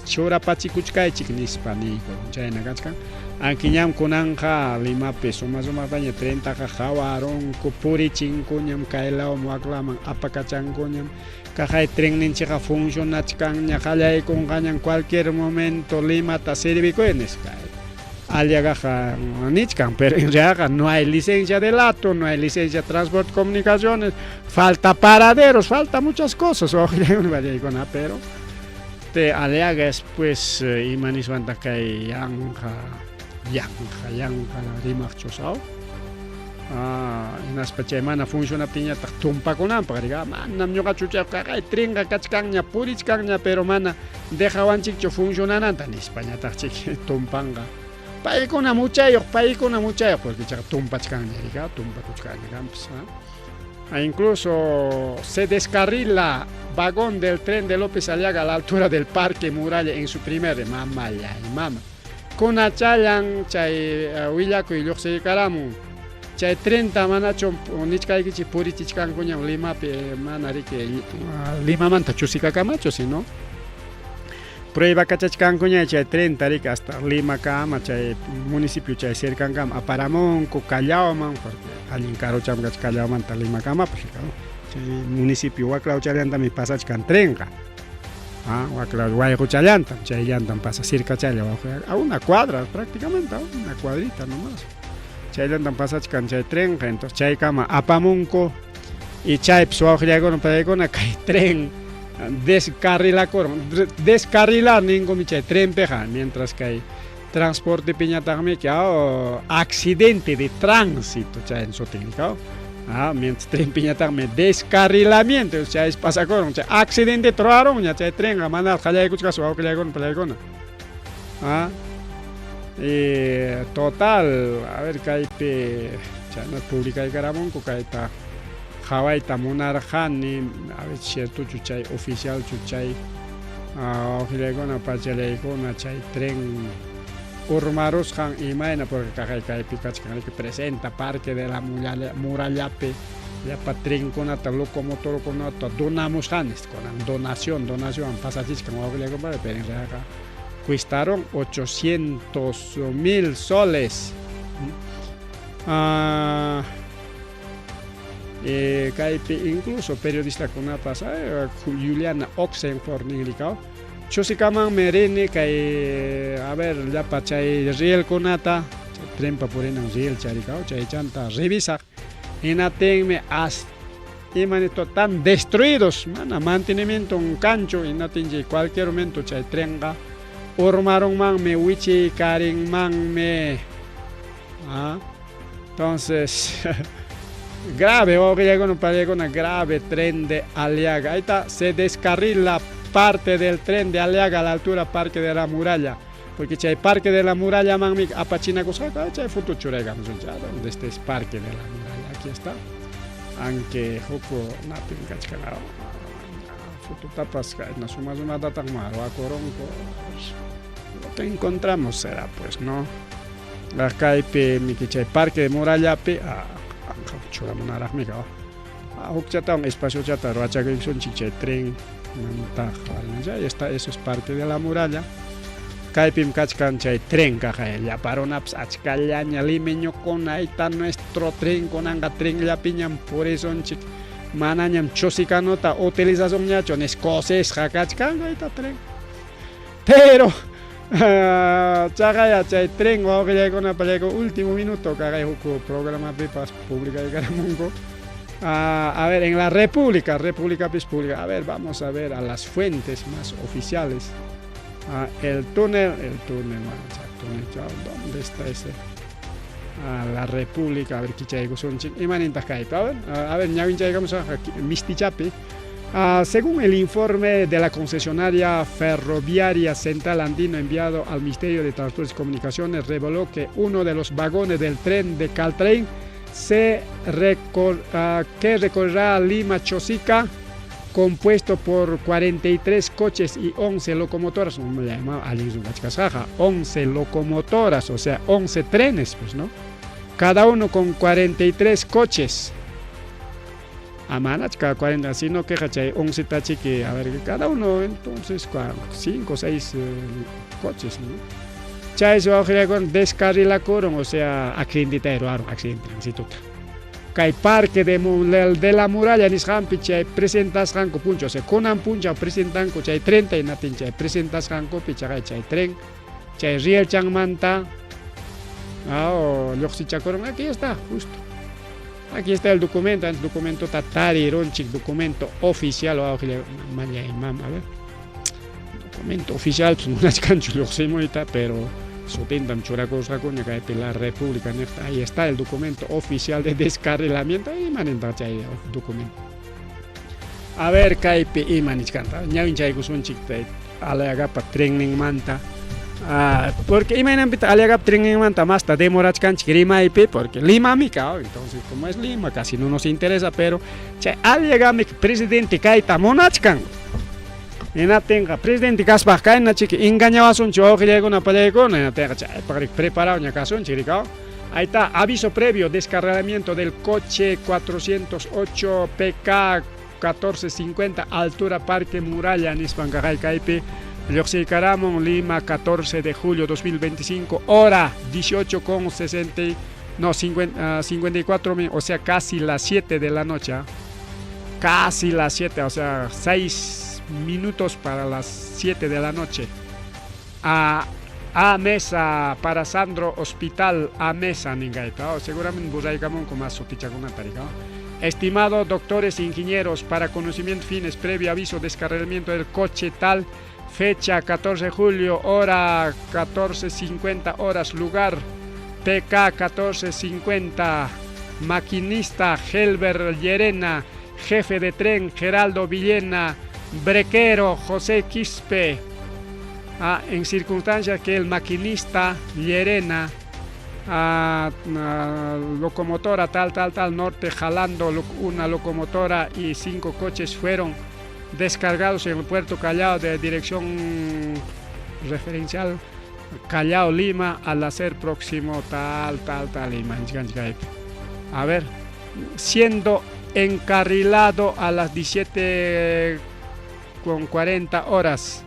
churapachikuchkaychik nispa niykun chayna kachkan. Anki ñam kunanqa Limapi sumataña trentaqa hawaronku purichinkuñam kaylaw waklaman apakachankuñam kajay tren ninchiqa funcionachkanña qallaykunqañan cualquier momento Limata servikunis kay Aliagaqa nichkan, pero en realidad no hay licencia de lato, no hay licencia de transporte comunicaciones, falta paraderos, falta muchas cosas, pero te Aliaga es pues imaniswanta kay yanja Rimaq chusao. Naspa chaymana funciona piñata tumpakunanpaq riqa manam ñuqa chuchayqa kay trenqa kachkanña purichkanña pero mana dejawanchikchu funcionananta nispañataq chiki tumpanqa. Paykuna muchayuq porque chaqa tumpachkanña riqa tumpakuchkanña kanpas. Incluso se descarrila vagón del tren de López Aliaga a la altura del Parque Muralla en su primer mama. Kunachayan chay willakuy lluqsiykaramun chay 30 manacho nichkaykichik purichichkankuñam Limapi mana riki Limamanta chusikakamachu sino prueba kachachkankuña chay 30 riki hasta Limakama chay municipio chay cercankama Aparamonku Callawman porque allin karuchamqa Callawmanta Limakama chay municipio waklaw challantami pasachkan trenqa. Waklaw wayqu challantam chayllantam pasa cerca chaylla a una cuadra prácticamente, una cuadrita nomás. Chayllantam pasachkan chay trenqa, entonces chaykama apamunku y chaypis wawqillaykuna paykuna kay tren descarrilar ningumi chay trenpeqa, mientras kay transporte piñataqmi accidente de tránsito chay sutinqa. Mientras tren piñataqmi descarrilamiento chay pasakuron chay accidente troaron chay trenqa mana qallaykuchkas wawqillaykuna pallaykuna. Total, a ver kaypi chayna publicaykaramunku kayta hawayta munarqani a ver ciertuchu chay oficial chay wawqillaykuna pachallaykuna chay tren urmarusqan imayna porque kaypi kachkan riki presenta Parque de la Murallapi llapa trenkunata locomotorkunata donamusqanis kunan donación pasachishkan wawqillaykuna pero en realidad costaron 800,000 soles. Kaypi incluso periodista kuna pasa Juliana Oxenford ningriqaw chusikaman merini kay a ver llapa chay riel kunata trenpa purinan riel chariqaw chay chanta revisaq hinatinmi imanito tan destruidos mana mantenimiento kanchu hinatinchi cualquier momento chay trenqa urmarunmanmi wichi karinmanmi. Entonces grave wawqillaykuna pallaykuna grave tren de Aliaga. Ahí está, se descarrila parte del tren de Aliaga a la altura Parque de la Muralla. Porque chay Parque de la Muralla manmi apachinakusqa chay foto churaykamos donde este es Parque de la Muralla. Aquí está. Aunque huko napin kachkanqa foto tapas na suma datak marwakoronko. Lo que encontramos será pues no. Kaypi miki chay Parque de Murallapi churamunaraqmi kaw hukchata espacio chata ruachakaykunchik chay tren ya está, eso es Parque de la Muralla. Kaypim kachkan chay tren kaqay llaparunapas achkallaña limeñukuna ahita nuestro tren kunanqa tren llapiñam por eso chik manañam chusikanota utilización ñachu escocesqa kachkanqa ahita tren pero chaqaya chay tren wawqillaykuna pallayku último minuto kaqay huk programa pipas publicaykaramunku A ver, en la República pues, pública, a ver, vamos a ver a las fuentes más oficiales. El túnel, ¿dónde está ese? La República, a ver, Kichaigo son imanintas Kaipa, a ver, Ñawinchaigamos a Mistichapi. Según el informe de la concesionaria ferroviaria Central Andino enviado al Ministerio de Transportes y Comunicaciones, reveló que uno de los vagones del tren de Caltrain que recorrerá Lima-Chosica, compuesto por 43 coches y 11 locomotoras, 11 locomotoras, o sea, 11 trenes, pues, ¿no? Cada uno con 43 coches. Amanach cada 40, sino que 11 tachique, a ver, cada uno entonces 5 o 6 coches, ¿no? Chaiso con descarrila coron, o sea, accidente, instituto. Kai parque de la muralla ni jampi chay presentas ranco puncho, o sea, conan puncha presentan co chay 30 y natin chay presentas ranco picha chay tren, chay riel changmanta. Coron, aquí está, justo. Aquí está el documento tatari ronchik, documento oficial o a ver. Documento oficial, pues no es cancho pero sotentan churacos racoña que la República, ahí está el documento oficial de descarrilamiento y manenta chay documento. A ver, kaipe y manichcanta, ñawin chay gusun chikte, alaga pa training manta. Porque imagínate, aliagap training manta más ta demorachkan chikrima IP, porque Lima mica, entonces como es Lima casi no nos interesa, pero chay aliagam presidente kaita monachkan. En tenga presidente Gaspar Caina chiqui engañabas un choque llega una pelea con en tenga para preparar una ocasión chiricao. Ahí está aviso previo descarrilamiento del coche 408 PK 1450 altura Parque Muralla Nispangaray Caipe Yoxicaramon Lima 14 de julio 2025 hora 18:60 no 54 o sea casi las 7 de la noche. Casi las 7, o sea 6 minutos para las 7 de la noche. A mesa para Sandro Hospital a mesa ningaita. Seguramente buscamos con más sotichaguna tarica. Estimado doctores e ingenieros, para conocimiento fines previo aviso descarrilamiento del coche tal fecha 14 de julio hora 14:50 horas lugar PK 14:50 maquinista Helber Llerena jefe de tren Geraldo Villena brequero José Quispe. En circunstancias que el maquinista Llerena locomotora tal norte jalando una locomotora y 5 coches fueron descargados en el puerto Callao de dirección referencial Callao Lima al hacer próximo tal Lima. A ver, siendo encarrilado a las 17:40 horas.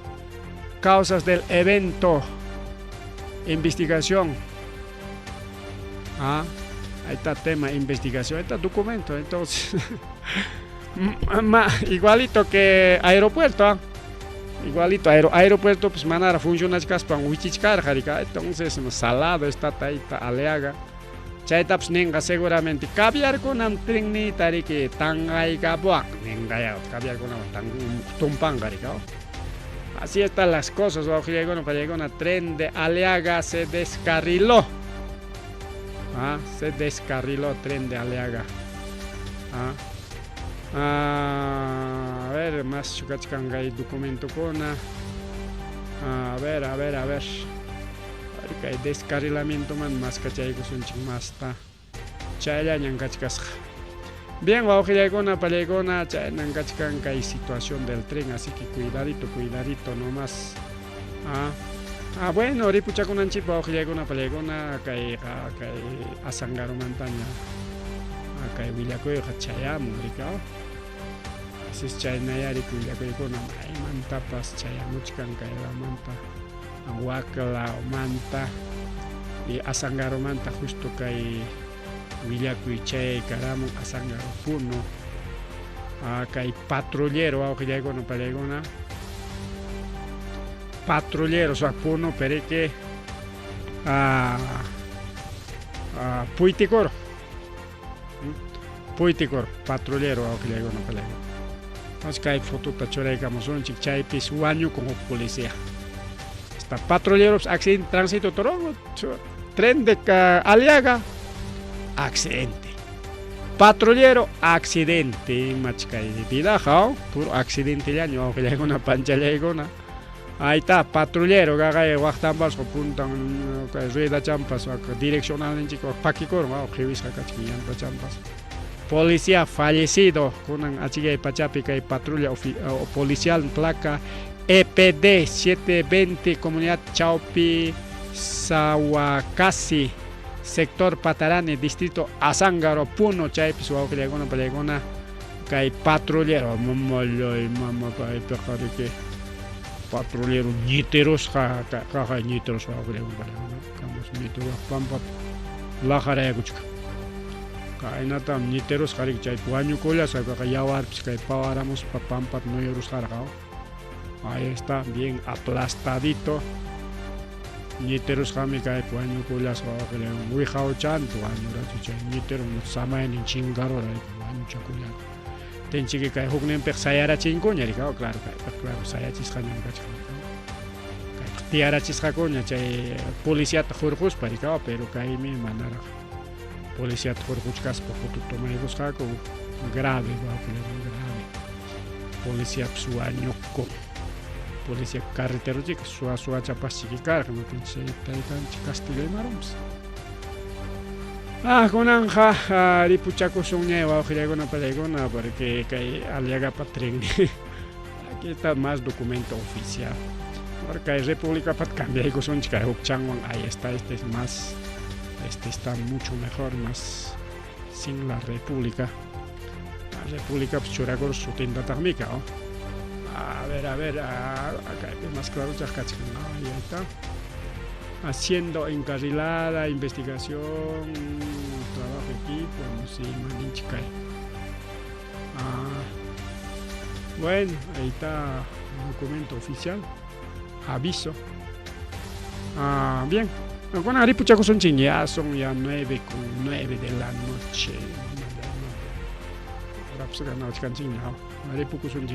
Causas del evento. Investigación. Ahí está tema investigación. Ahí está documento. Entonces, igualito que aeropuerto. Igualito aeropuerto, pues manara funciona caspan huichichcar jarica. Entonces, salado está aleaga. Chaita pues nenga seguramente caviar con am tren ni tariki tangay kabuak nenga ya caviar con am tumpang jarica. Así están las cosas. Para tren de Aliaga se descarriló. Se descarriló tren de Aliaga. A ver, más chukachkangay documento con. A ver. Hay descarrilamiento más cachaigo son chimasta. Chaya ñankachkas. Bien, palegona, hay situación del tren, así que cuidadito nomás. Bueno, ripucha con anchipa, una palegona, que asangaro montaña, acá villacoyo, chayamu, ricao. Así es chaynaya, ripullacoyo con manta, pas chayamuchkan, la manta, aguacla o manta, y asangaro manta, justo que Villacuy chay caramo asangaro puno hay patrullero patrullero so puno pereque puiticoro puiticor patrullero que le no pelego. Nos cae foto tachoregamos un chichaypis wañu con policía. Está patrulleros accidente tránsito toro tren de Aliaga accidente. Patrullero accidente machcay vida jao puro accidente ya no que le una pancha le ahí está patrullero gaga guachtambas ko puntan rueda champas direccional en chico pakikor ma khewis ka chiyan champas policía fallecido con achiga pachapi kay patrulla policial placa EPD 720 comunidad Chaupi Sawakasi sector Patarane distrito Azángaro Puno chaypis wawqillaykuna pallaykuna kay patrullero mamollo mama kay pekari que patrullero ñiteros kaja ñiteros wawqillaykuna pallaykuna kamus ñiteros pampa lajaraykuchka kaynata ñiteros qarik chay wañukullas kaja yawarpis kay pawaramos pampa noyorus qarqa ahí está bien aplastadito ñiteros jami kay puaño kulas waqle wijao chanto año rachucha ñitero samaen en chingaro la año chakuya tenchi kay huknen pe sayara chinkoña rika claro claro sayachis khanan kachka kay tiara chisqakoña chay policía tajurjus parika pero kay mi manara policía tajurjuskas pa foto tomaygos qako grave waqle grave policía suaño ko policía carretero chica suwa chapas chiquicar no pinche taitan castigo y marums con anja ripuchaco soña va a una pelegona porque que aliaga patrin aquí está más documento oficial porque hay república pat cambia y son chica changwan ahí está este es más este está mucho mejor más sin la república pues churagor su tienda térmica a ver, acá es más claro, ya ahí está. Haciendo encarrilada, investigación, trabajo equipo, no sé, maninchicay. Bueno, ahí está el documento oficial, aviso. Bien, bueno, ahora puchaco son ya son ya 9:09 de la noche. Ahora pues ganado chican chingado, ahora poco son